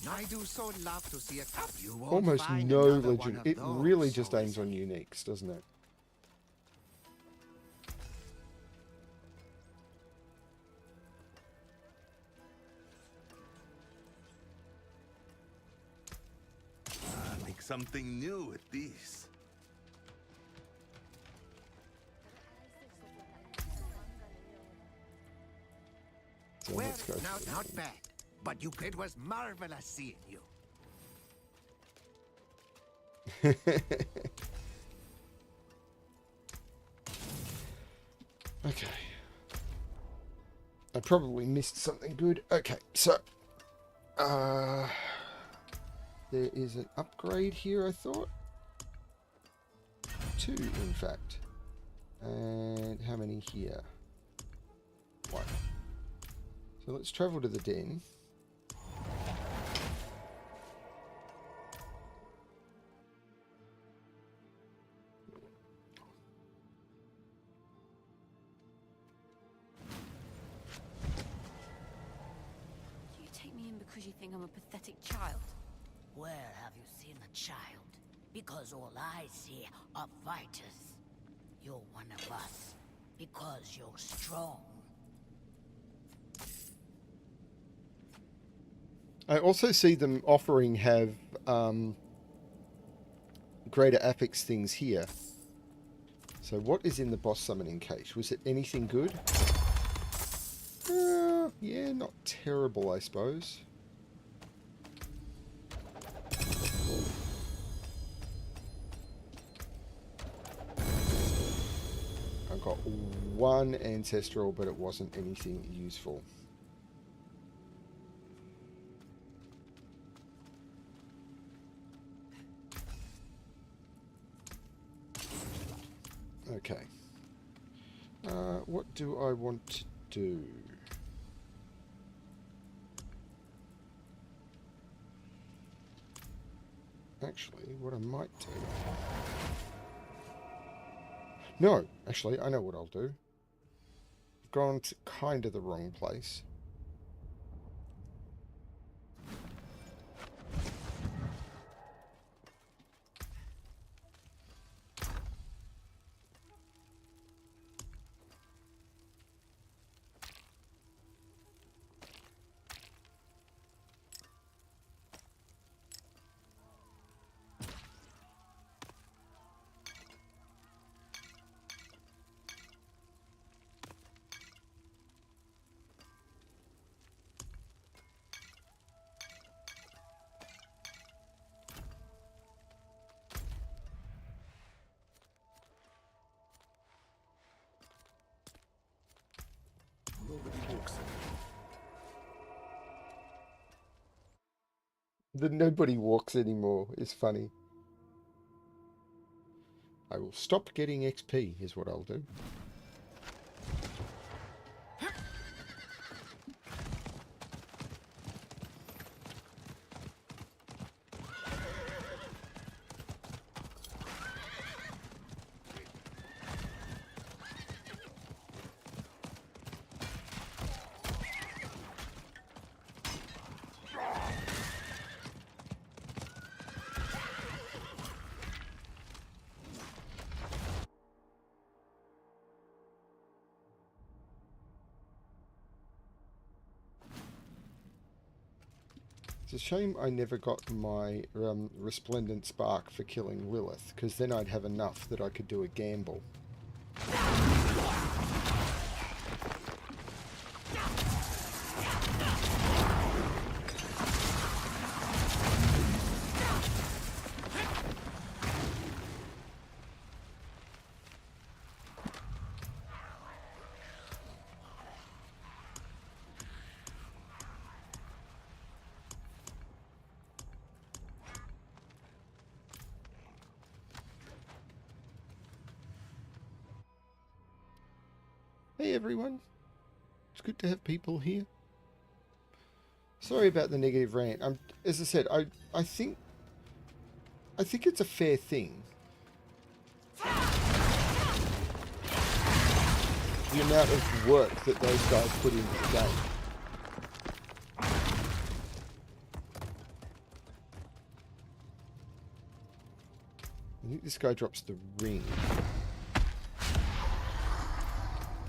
I do so love to see a cup. You won't Almost find no another one legend. of It those really just so aims on easily. uniques, doesn't it? Make something new with these. So Well, let's go now for not the- bad, but it was marvelous seeing you. Okay. I probably missed something good. Okay, so... there is an upgrade here, I thought. 2, in fact. And how many here? 1. So let's travel to the den. You take me in because you think I'm a pathetic child. Where have you seen a child? Because all I see are fighters. You're one of us. Because you're strong. I also see them offering have greater affix things here. So what is in the boss summoning cache? Was it anything good? Yeah, not terrible, I suppose. I got 1 ancestral, but it wasn't anything useful. Okay. What do I want to do? Actually, what I might do... No, actually, I know what I'll do. I've gone to kind of the wrong place. Nobody walks in. The nobody walks anymore is funny. I will stop getting XP, is what I'll do. It's a shame I never got my Resplendent Spark for killing Lilith, because then I'd have enough that I could do a gamble. Hey everyone, it's good to have people here. Sorry about the negative rant. As I said, I think it's a fair thing. The amount of work that those guys put into the game. I think this guy drops the ring.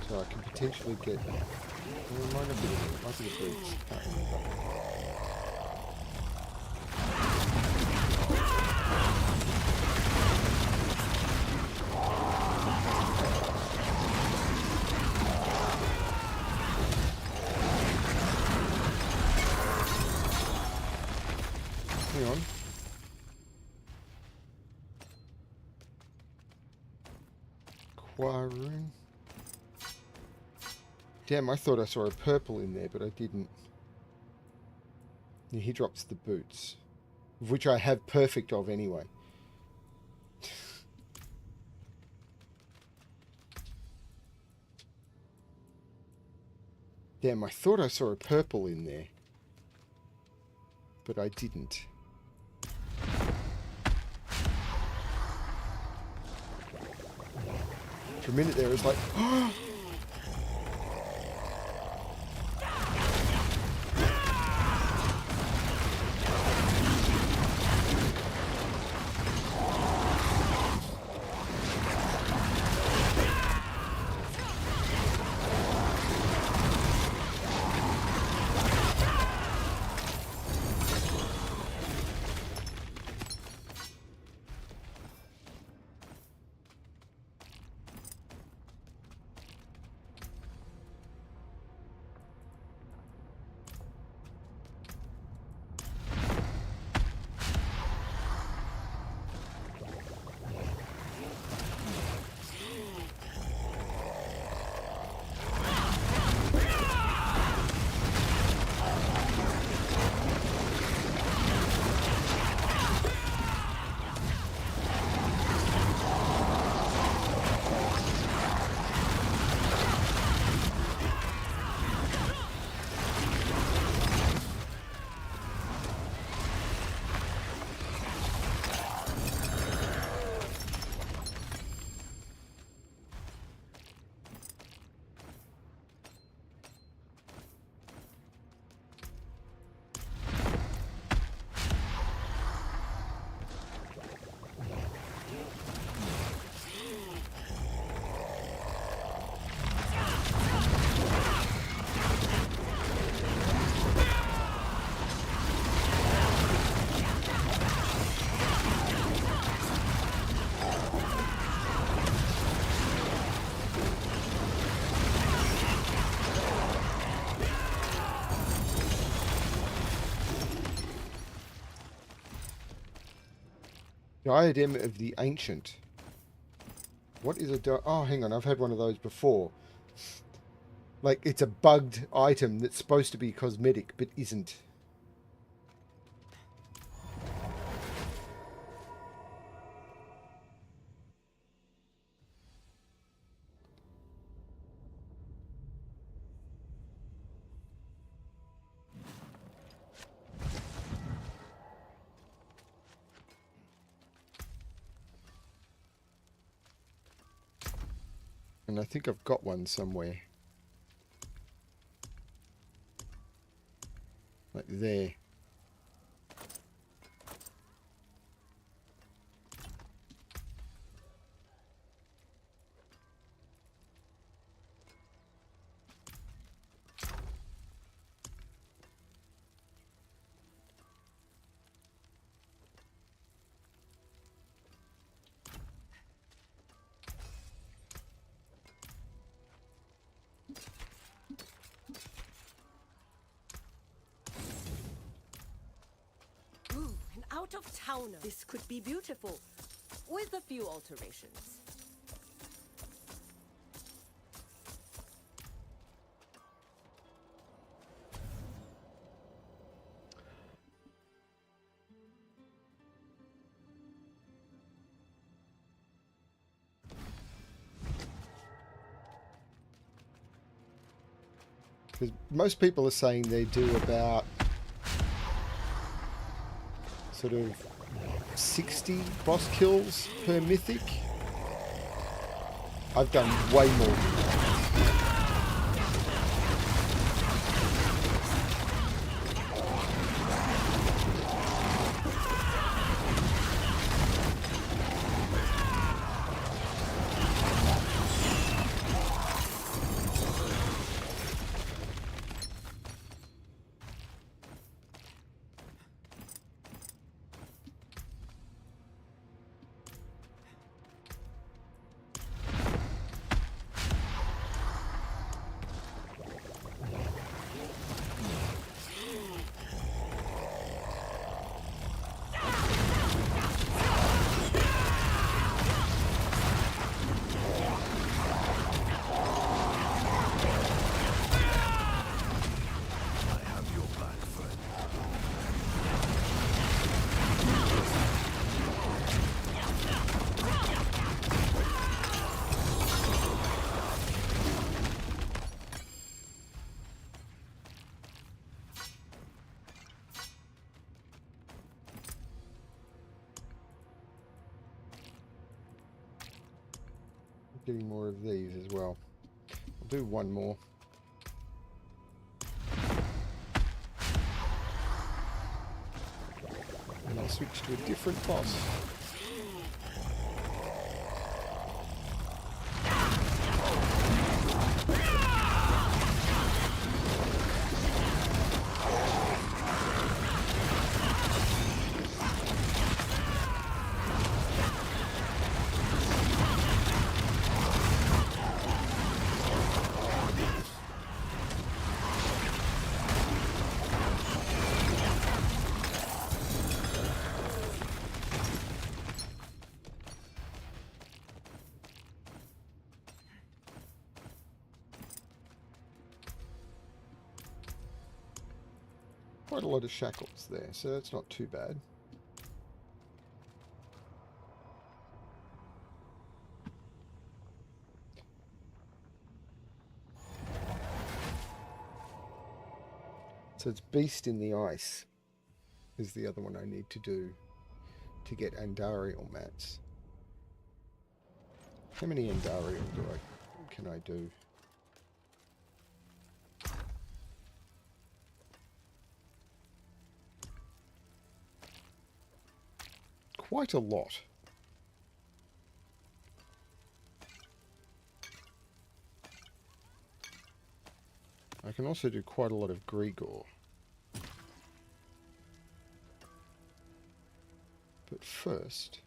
So I can potentially get... Well, it might not be the boots. Can't remember. Hang on. Quarun. Damn, I thought I saw a purple in there, but I didn't. Yeah, he drops the boots. Which I have perfect of anyway. Damn, I thought I saw a purple in there. But I didn't. For a minute there, it was like... Diadem of the Ancient. What is a oh, hang on, I've had one of those before. Like, it's a bugged item that's supposed to be cosmetic, but isn't. And I think I've got one somewhere. Like there. Ooh, an out-of-towner. This could be beautiful, with a few alterations. Because most people are saying they do about sort of 60 boss kills per mythic. I've done way more than that. Getting more of these as well. I'll do one more. And I'll switch to a different boss. Quite a lot of shackles there, so that's not too bad. So it's Beast in the Ice is the other one I need to do to get Andariel mats. How many Andariel can I do? Quite a lot. I can also do quite a lot of Grigor. But first...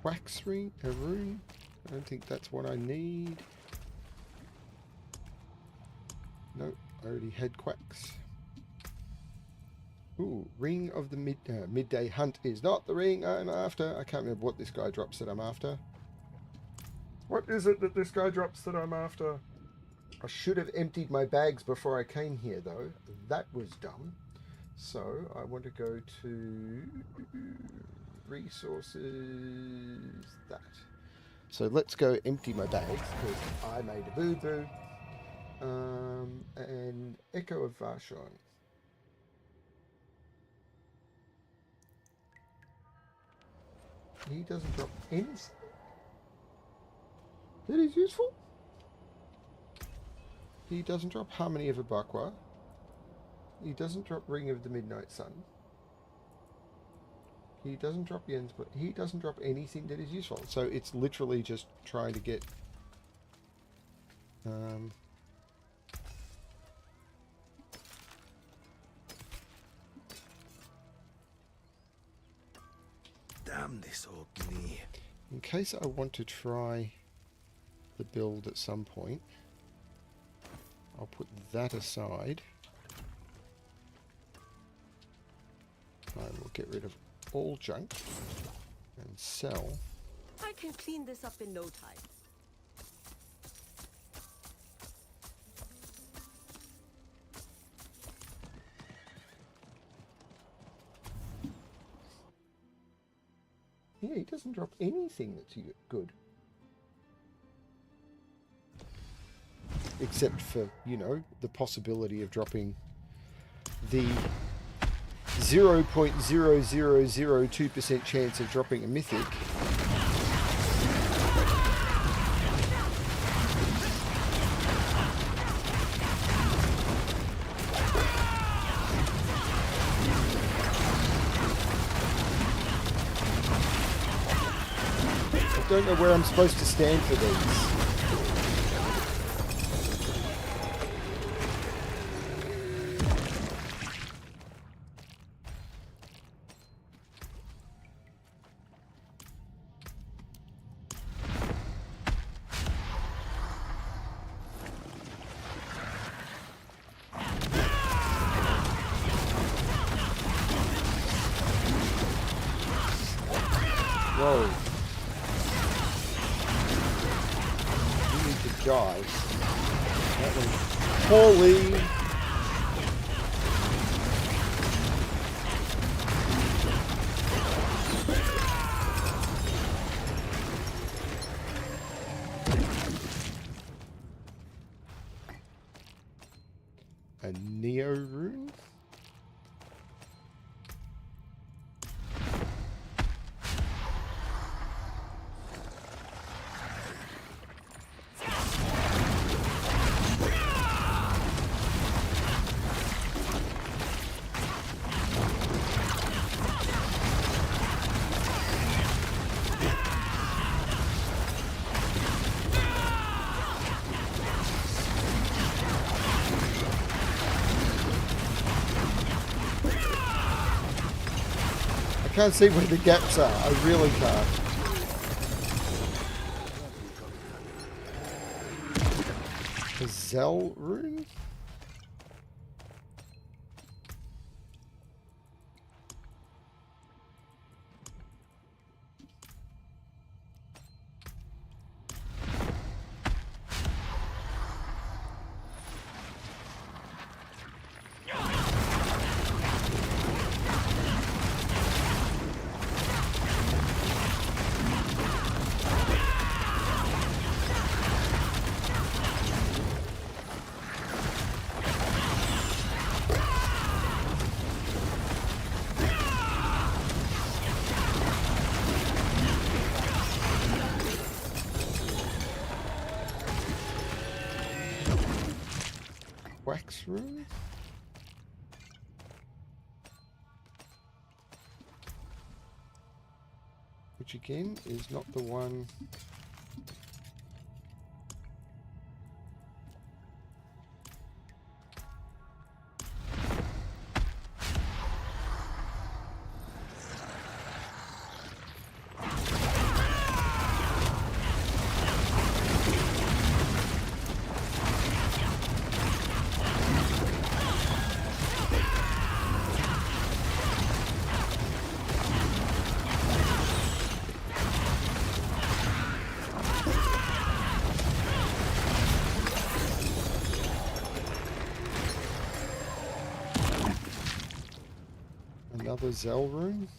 Wax ring, a rune. I don't think that's what I need. Nope, I already had quacks. Ooh, ring of the midday hunt is not the ring I'm after. I can't remember what this guy drops that I'm after. What is it that this guy drops that I'm after? I should have emptied my bags before I came here, though. That was dumb. So I want to go to resources, that. So let's go empty my bags because I made a boo-boo. And Echo of Vashon. He doesn't drop anything that is useful. He doesn't drop Harmony of Abakwa. He doesn't drop Ring of the Midnight Sun. He doesn't drop the ends, but he doesn't drop anything that is useful. So it's literally just trying to get Damn this old knee. in case I want to try the build at some point. I'll put that aside. I will get rid of all junk and sell. I can clean this up in no time. Yeah, he doesn't drop anything that's good. Except for, you know, the possibility of dropping the 0.0002% chance of dropping a mythic. I don't know where I'm supposed to stand for these. Whoa. You need to die. That was holy. A Neo rune? I can't see where the gaps are. I really can't. A Zell rune? Wax rune? Which again is not the one. Another Zell rune?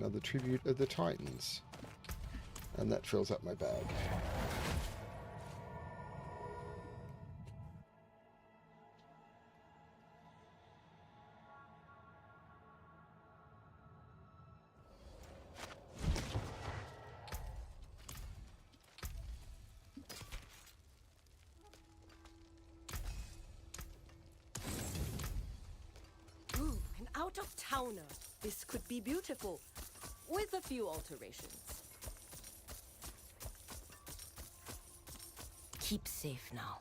Another tribute of the Titans. And that fills up my bag. Ooh, an out-of-towner. This could be beautiful, with a few alterations. Keep safe now.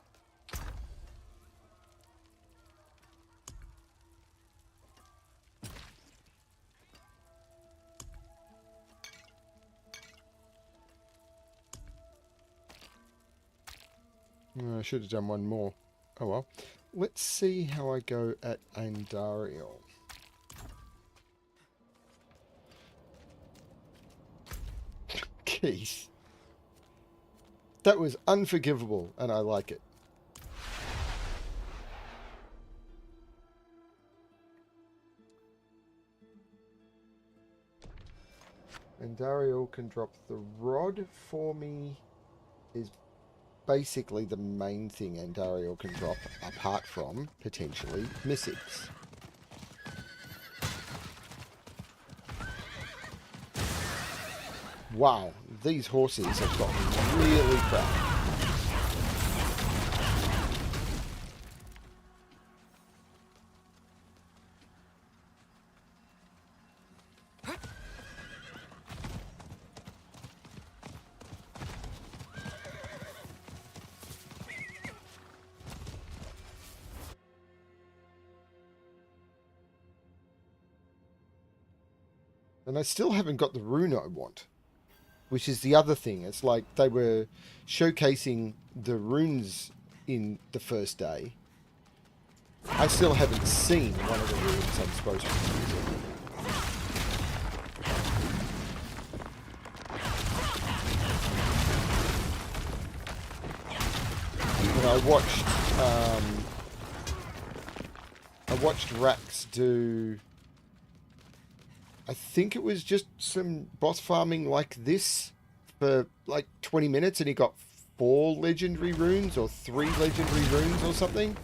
I should have done one more. Oh well. Let's see how I go at Andariel. Keith. That was unforgivable, and I like it. Andariel can drop the rod for me. Is basically the main thing Andariel can drop, apart from, potentially, missives. Wow, these horses have got really crap. And I still haven't got the rune I want, which is the other thing. It's like they were showcasing the runes in the first day. I still haven't seen one of the runes I'm supposed to be using. And I watched Rax do, I think it was just some boss farming like this for like 20 minutes, and he got 4 legendary runes or 3 legendary runes or something.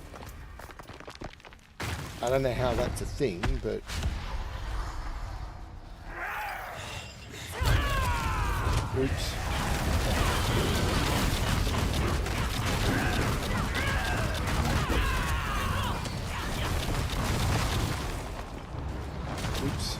I don't know how that's a thing, but... Oops. Oops.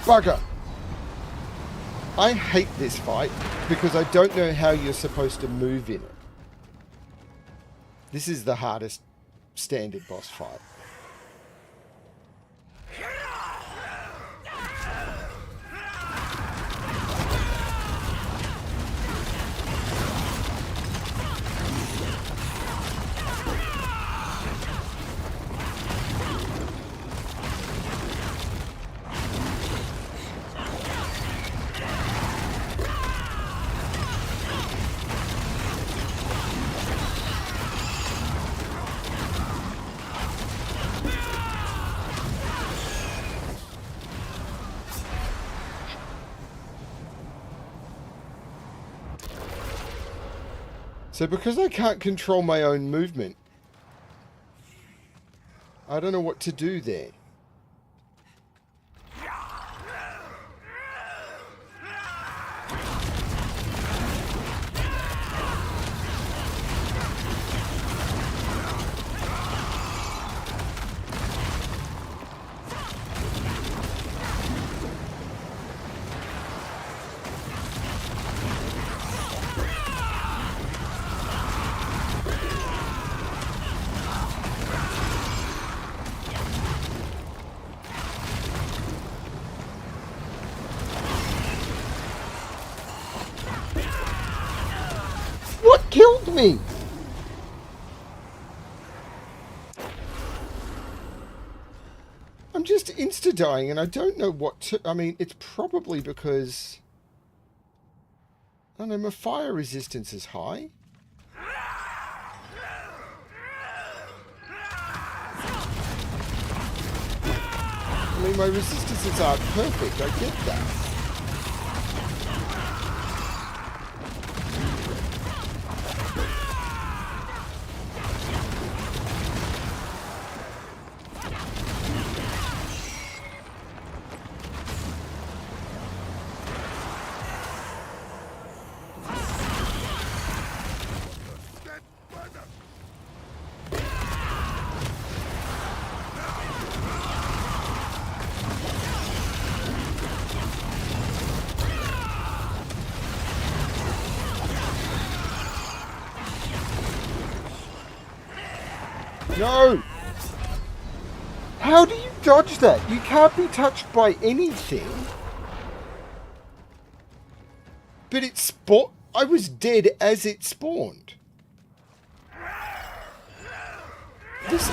Bugger! I hate this fight because I don't know how you're supposed to move in it. This is the hardest standard boss fight. So because I can't control my own movement, I don't know what to do there. What killed me? dying, and I don't know what to... I mean, it's probably because... I don't know, my fire resistance is high. I mean, my resistances aren't perfect, I get that. No! How do you dodge that? You can't be touched by anything. But it spawned... I was dead as it spawned. This...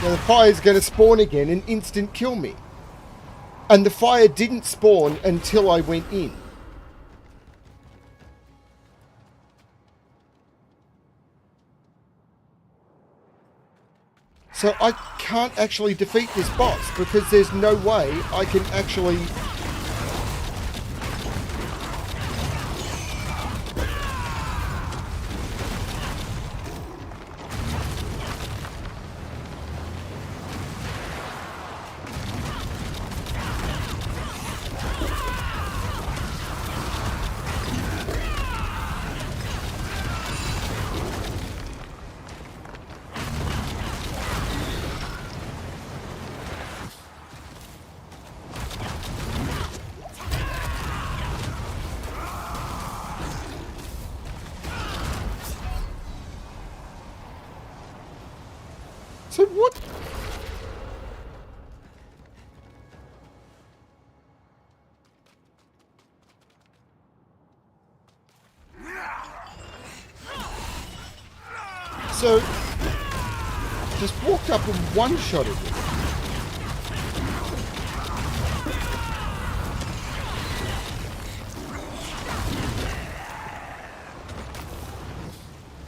Now the fire's going to spawn again and instant kill me. And the fire didn't spawn until I went in. So I can't actually defeat this boss because there's no way I can actually... So what? So, just walked up and one-shotted it.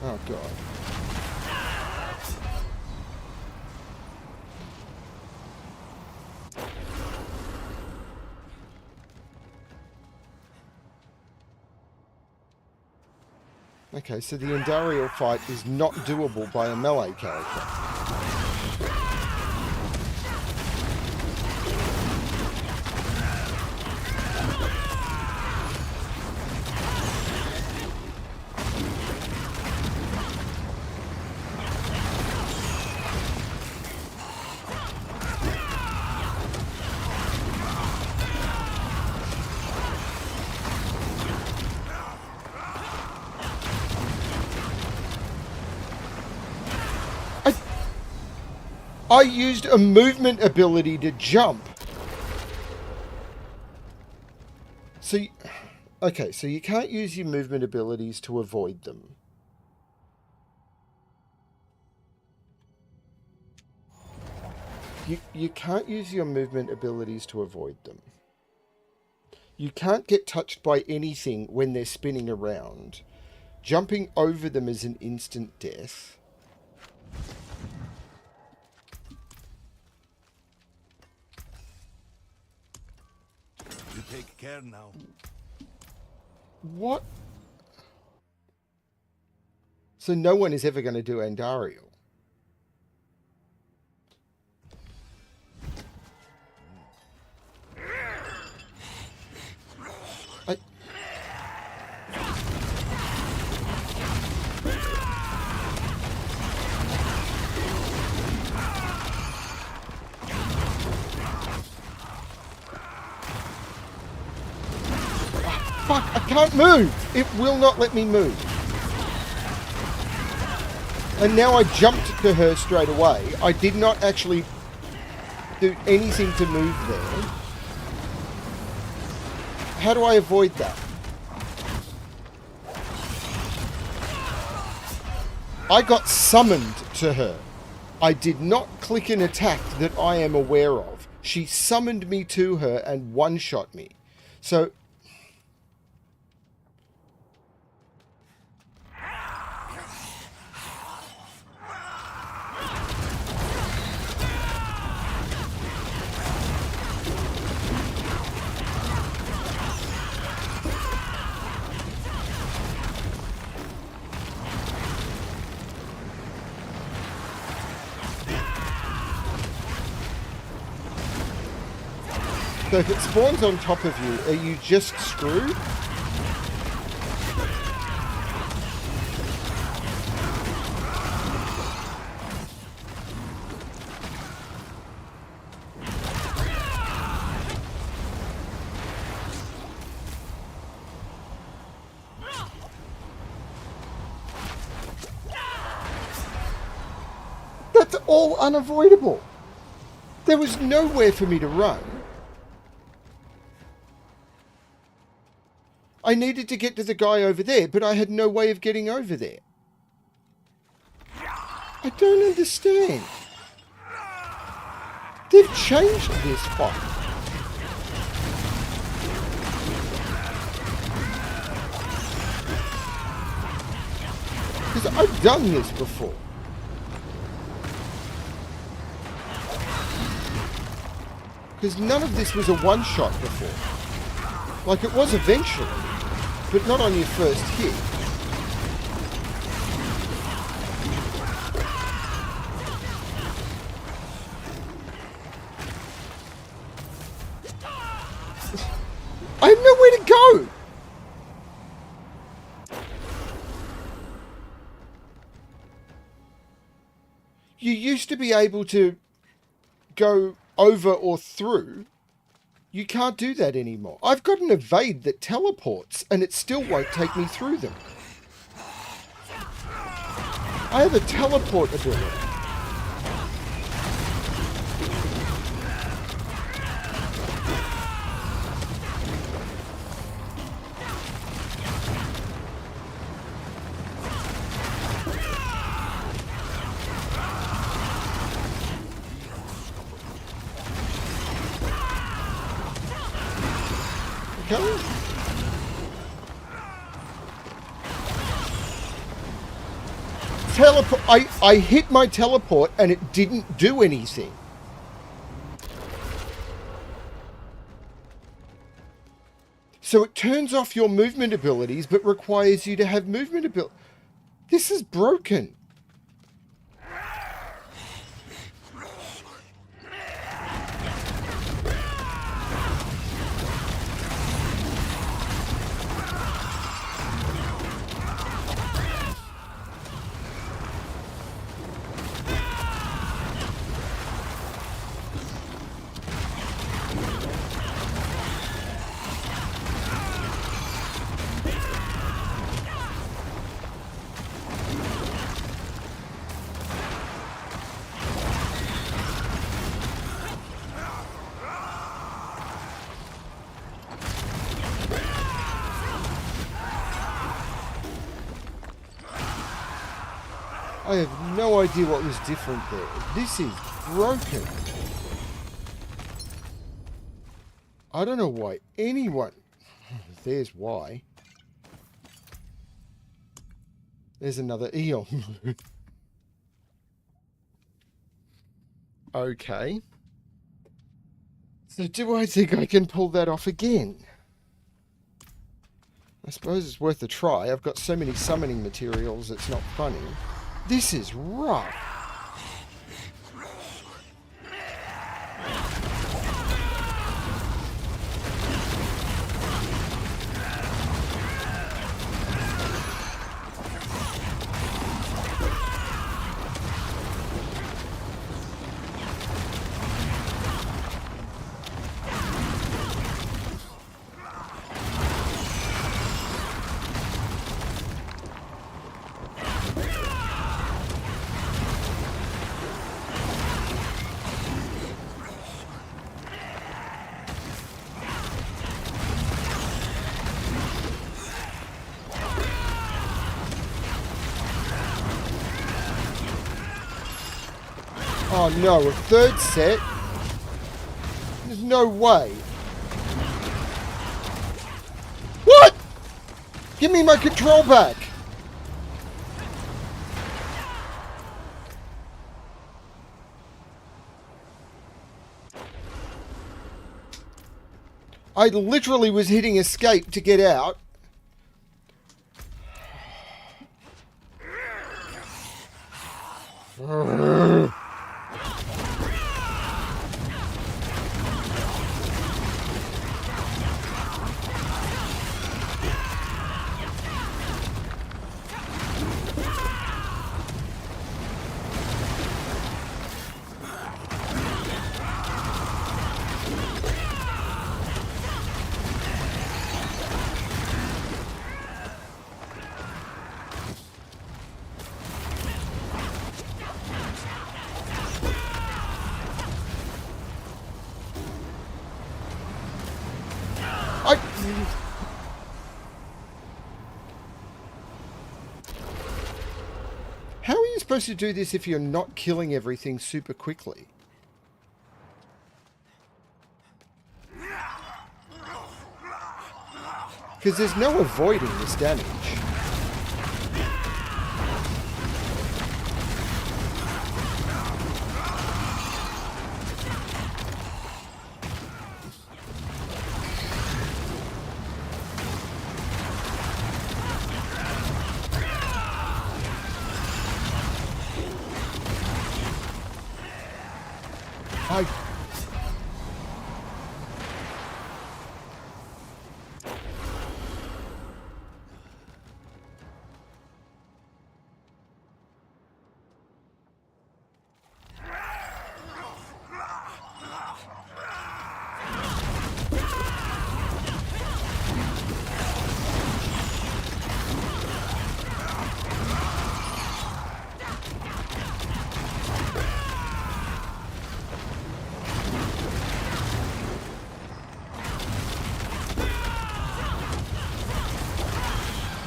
Oh god. Okay, so the Andariel fight is not doable by a melee character. I used a movement ability to jump. So, okay, so you can't use your movement abilities to avoid them. You can't use your movement abilities to avoid them. You can't get touched by anything when they're spinning around. Jumping over them is an instant death. You take care now. What? So no one is ever going to do Andariel. can't move. It will not let me move. And now I jumped to her straight away. I did not actually do anything to move there. How do I avoid that? I got summoned to her. I did not click an attack that I am aware of. She summoned me to her and one-shot me. So... So if it spawns on top of you, are you just screwed? That's all unavoidable. There was nowhere for me to run. I needed to get to the guy over there, but I had no way of getting over there. I don't understand. They've changed this fight. Because I've done this before. Because none of this was a one-shot before. Like it was eventually. But not on your first hit. I have nowhere to go! You used to be able to go over or through. You can't do that anymore. I've got an evade that teleports, and it still won't take me through them. I have a teleport ability. Okay. Teleport. I hit my teleport and it didn't do anything. So it turns off your movement abilities but requires you to have movement ability. This is broken. I have no idea what was different there. This is broken. I don't know why anyone... There's why. There's another Eon. Okay. So do I think I can pull that off again? I suppose it's worth a try. I've got so many summoning materials, it's not funny. This is rough. Oh no, a third set? There's no way. What? Give me my control back. I literally was hitting escape to get out. How are you supposed to do this if you're not killing everything super quickly? Because there's no avoiding this damage.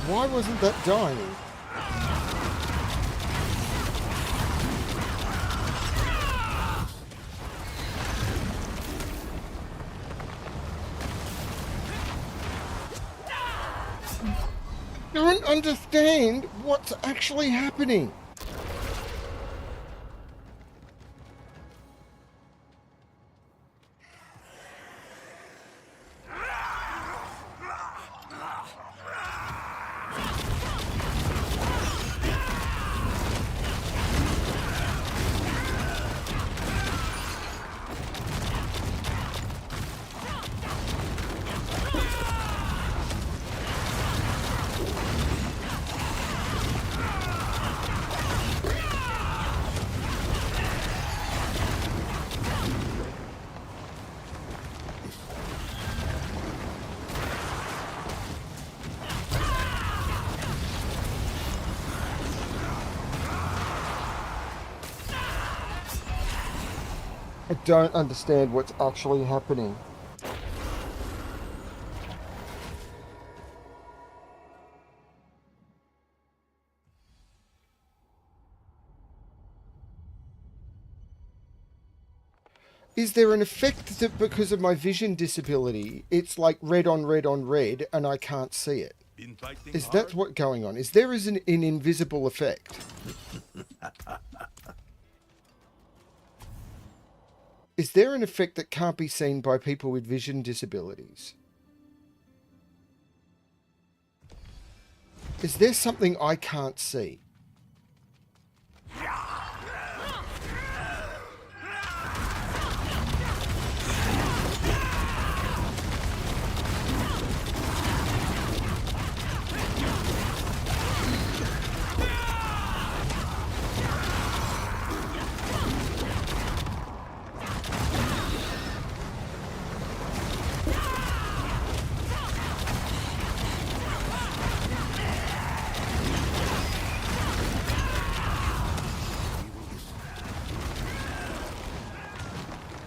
Why wasn't that dying? I don't understand what's actually happening. I don't understand what's actually happening. Is there an effect that because of my vision disability, it's like red on red on red and I can't see it? Been fighting Is hard? that what's going on? Is there an invisible effect? Is there an effect that can't be seen by people with vision disabilities? Is there something I can't see?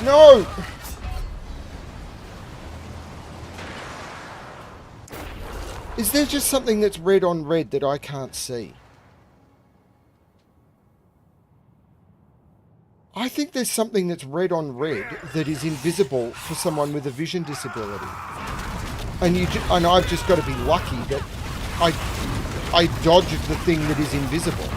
No! Is there just something that's red on red that I can't see? I think there's something that's red on red that is invisible for someone with a vision disability. And and I've just got to be lucky that I dodged the thing that is invisible.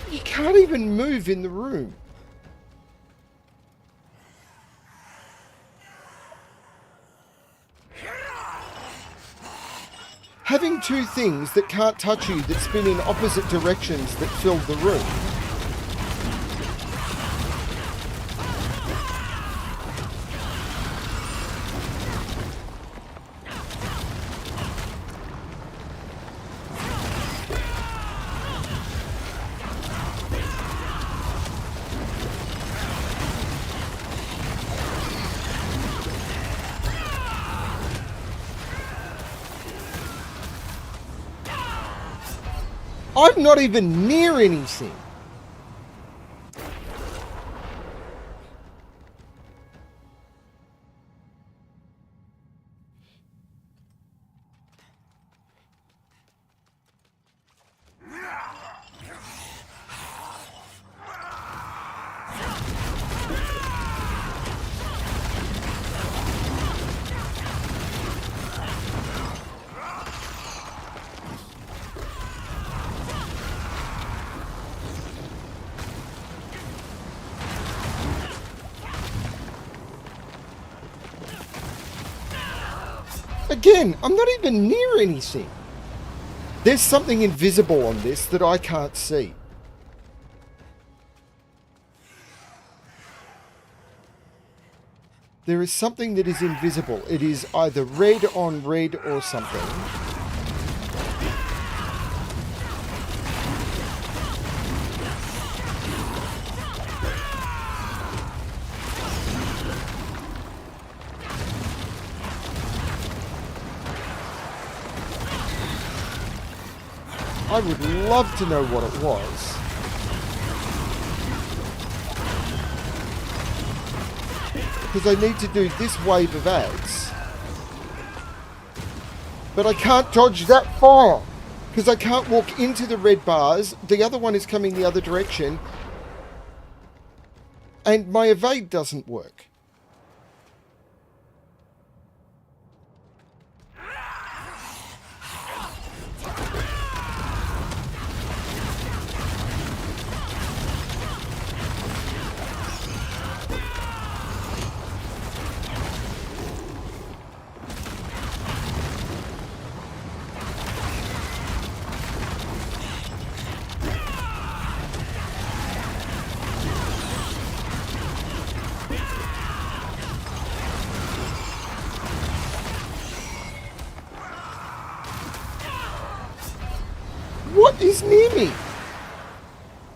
You can't even move in the room. Having two things that can't touch you that spin in opposite directions that fill the room. I'm not even near anything. Again, I'm not even near anything. There's something invisible on this that I can't see. There is something that is invisible. It is either red on red or something. I would love to know what it was. Because I need to do this wave of ads. But I can't dodge that fire. Because I can't walk into the red bars. The other one is coming the other direction. And my evade doesn't work. What is near me?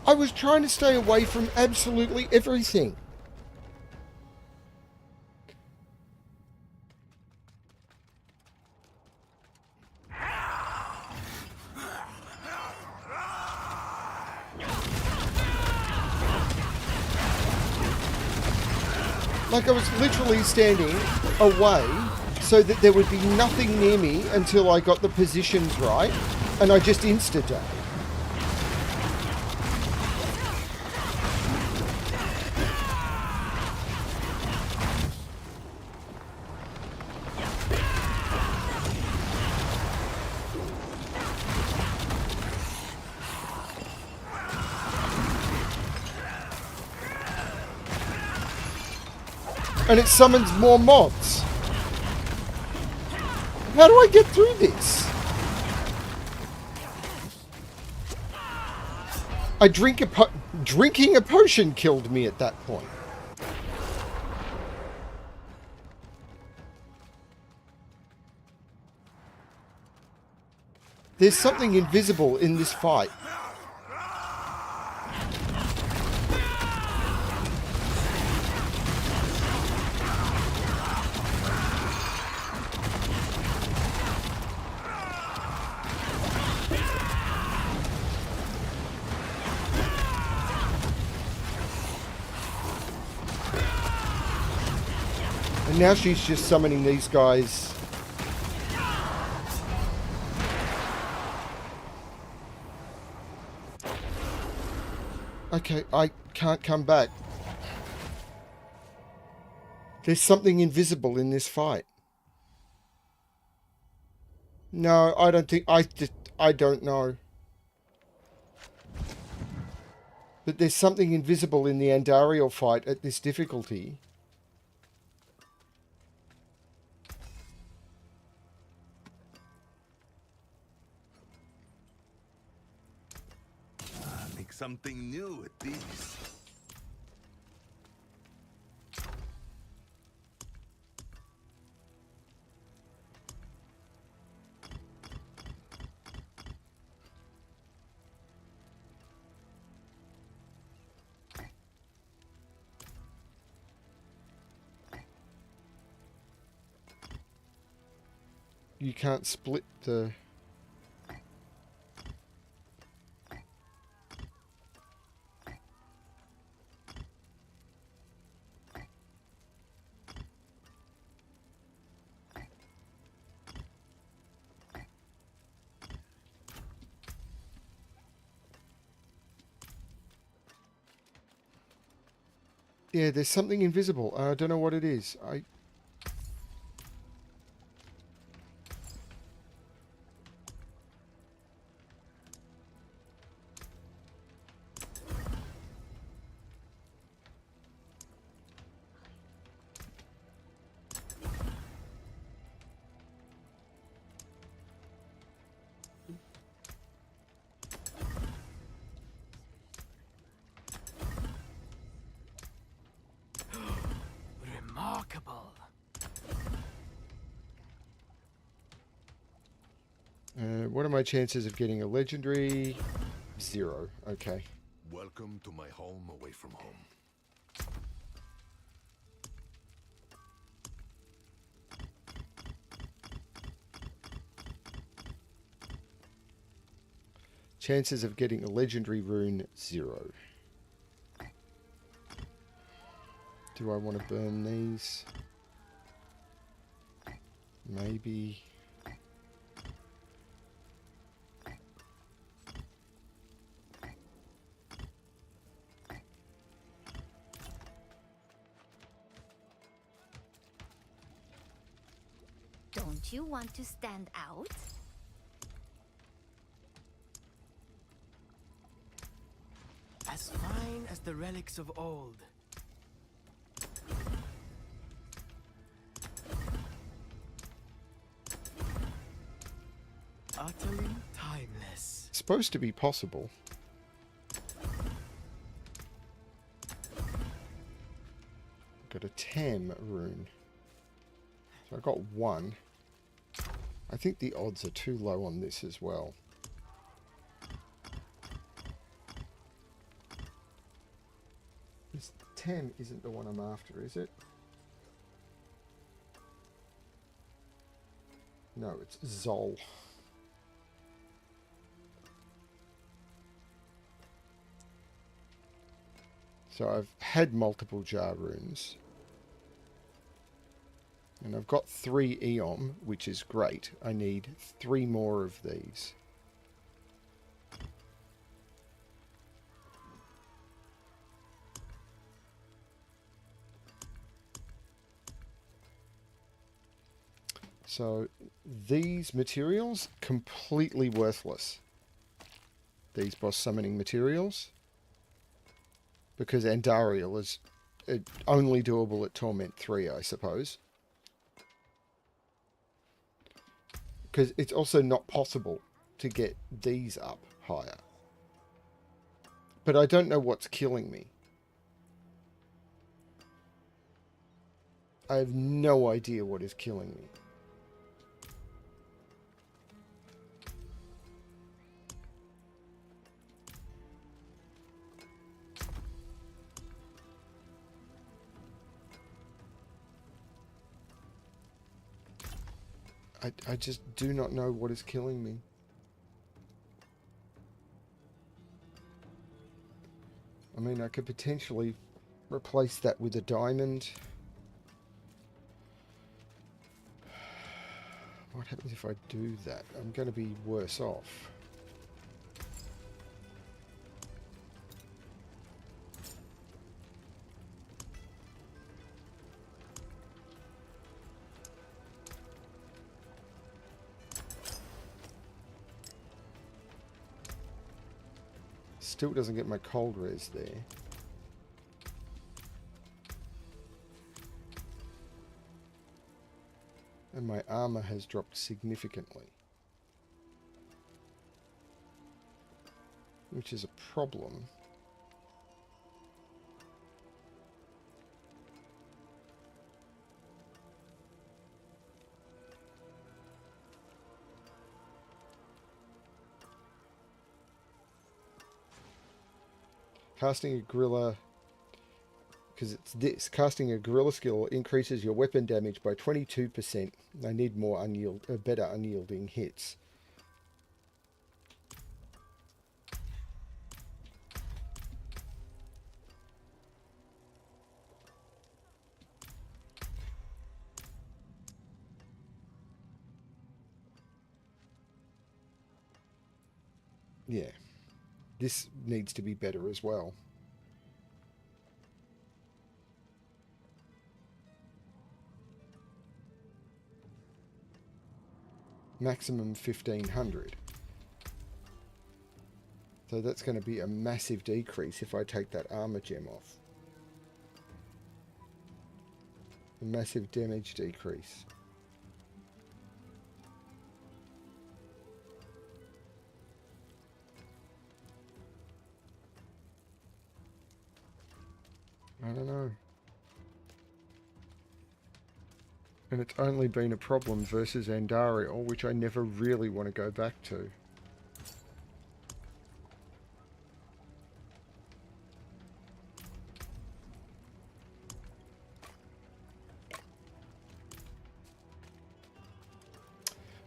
I was trying to stay away from absolutely everything. Like I was literally standing away so that there would be nothing near me until I got the positions right, and I just insta-died. And it summons more mobs. How do I get through this? Drinking a potion killed me at that point. There's something invisible in this fight. now she's just summoning these guys. Okay, I can't come back. There's something invisible in this fight. No, I don't think... I don't know. But there's something invisible in the Andariel fight at this difficulty. Make something new with these. You can't split the... Yeah, there's something invisible. I don't know what it is. Remarkable. What are my chances of getting a legendary? 0. Okay. Welcome to my home away from home. Chances of getting a legendary rune, 0. Do I want to burn these? Maybe. Don't you want to stand out? As fine as the relics of old. Utterly timeless. Supposed to be possible. Got a Tam rune. So I got 1. I think the odds are too low on this as well. This Tam isn't the one I'm after, is it? No, it's Zol. So I've had multiple jar runes. And I've got 3 Eom, which is great. I need 3 more of these. So these materials, completely worthless. These boss summoning materials. Because Andariel is only doable at Torment 3, I suppose. Because it's also not possible to get these up higher. But I don't know what's killing me. I have no idea what is killing me. I just do not know what is killing me. I mean, I could potentially replace that with a diamond. What happens if I do that? I'm going to be worse off. Still doesn't get my cold res there. And my armor has dropped significantly, which is a problem. Casting a gorilla, because it's this, casting a gorilla skill increases your weapon damage by 22%. I need more better unyielding hits. Yeah, this needs to be better as well. Maximum 1500. So that's going to be a massive decrease if I take that armor gem off. A massive damage decrease. I don't know. And it's only been a problem versus Andariel, which I never really want to go back to.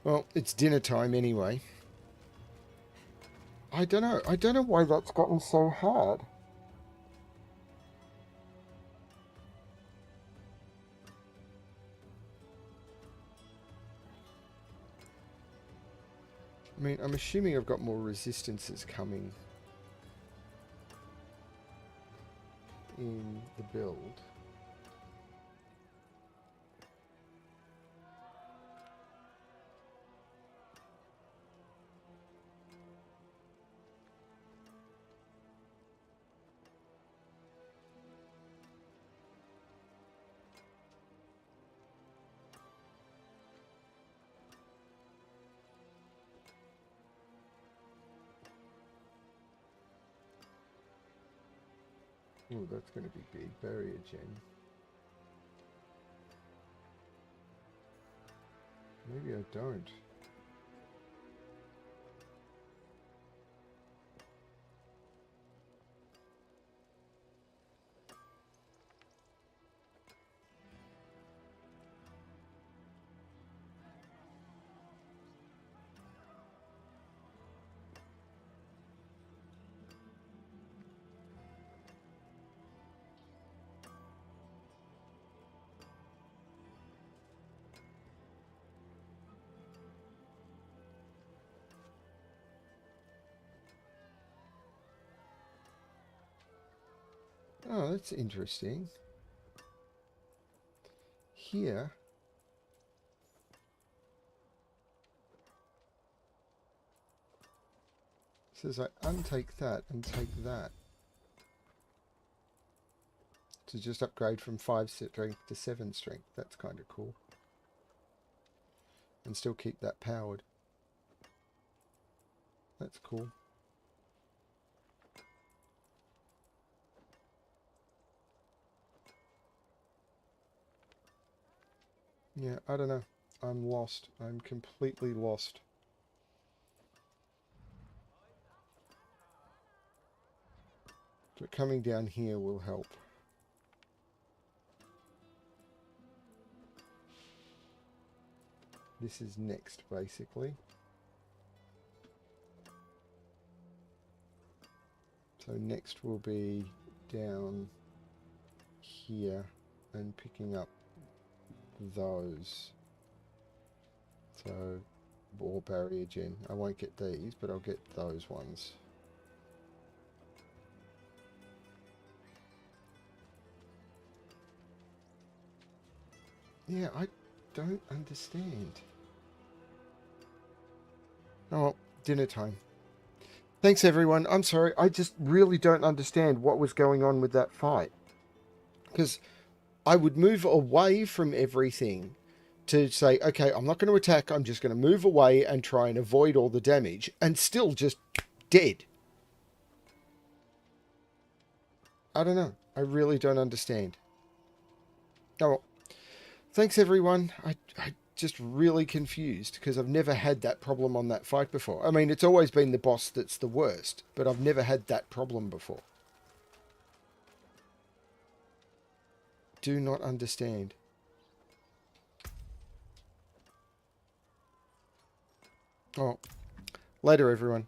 Well, it's dinner time anyway. I don't know why that's gotten so hard. I mean, I'm assuming I've got more resistances coming in the build. Oh, that's going to be big. Barrier gem. Maybe I don't. Oh, that's interesting. Here, it says I untake that and take that to just upgrade from 5 strength to 7 strength. That's kind of cool. And still keep that powered. That's cool. Yeah, I don't know. I'm lost. I'm completely lost. But coming down here will help. This is next, basically. So next will be down here and picking up those. So So, wall barrier gen. I won't get these, but I'll get those ones. Yeah, I don't understand. Oh, well, dinner time. Thanks, everyone. I'm sorry. I just really don't understand what was going on with that fight. Because I would move away from everything to say, okay, I'm not going to attack. I'm just going to move away and try and avoid all the damage. And still just dead. I don't know. I really don't understand. Oh, well. Thanks, everyone. I just really confused because I've never had that problem on that fight before. I mean, it's always been the boss that's the worst, but I've never had that problem before. Do not understand. Oh, later, everyone.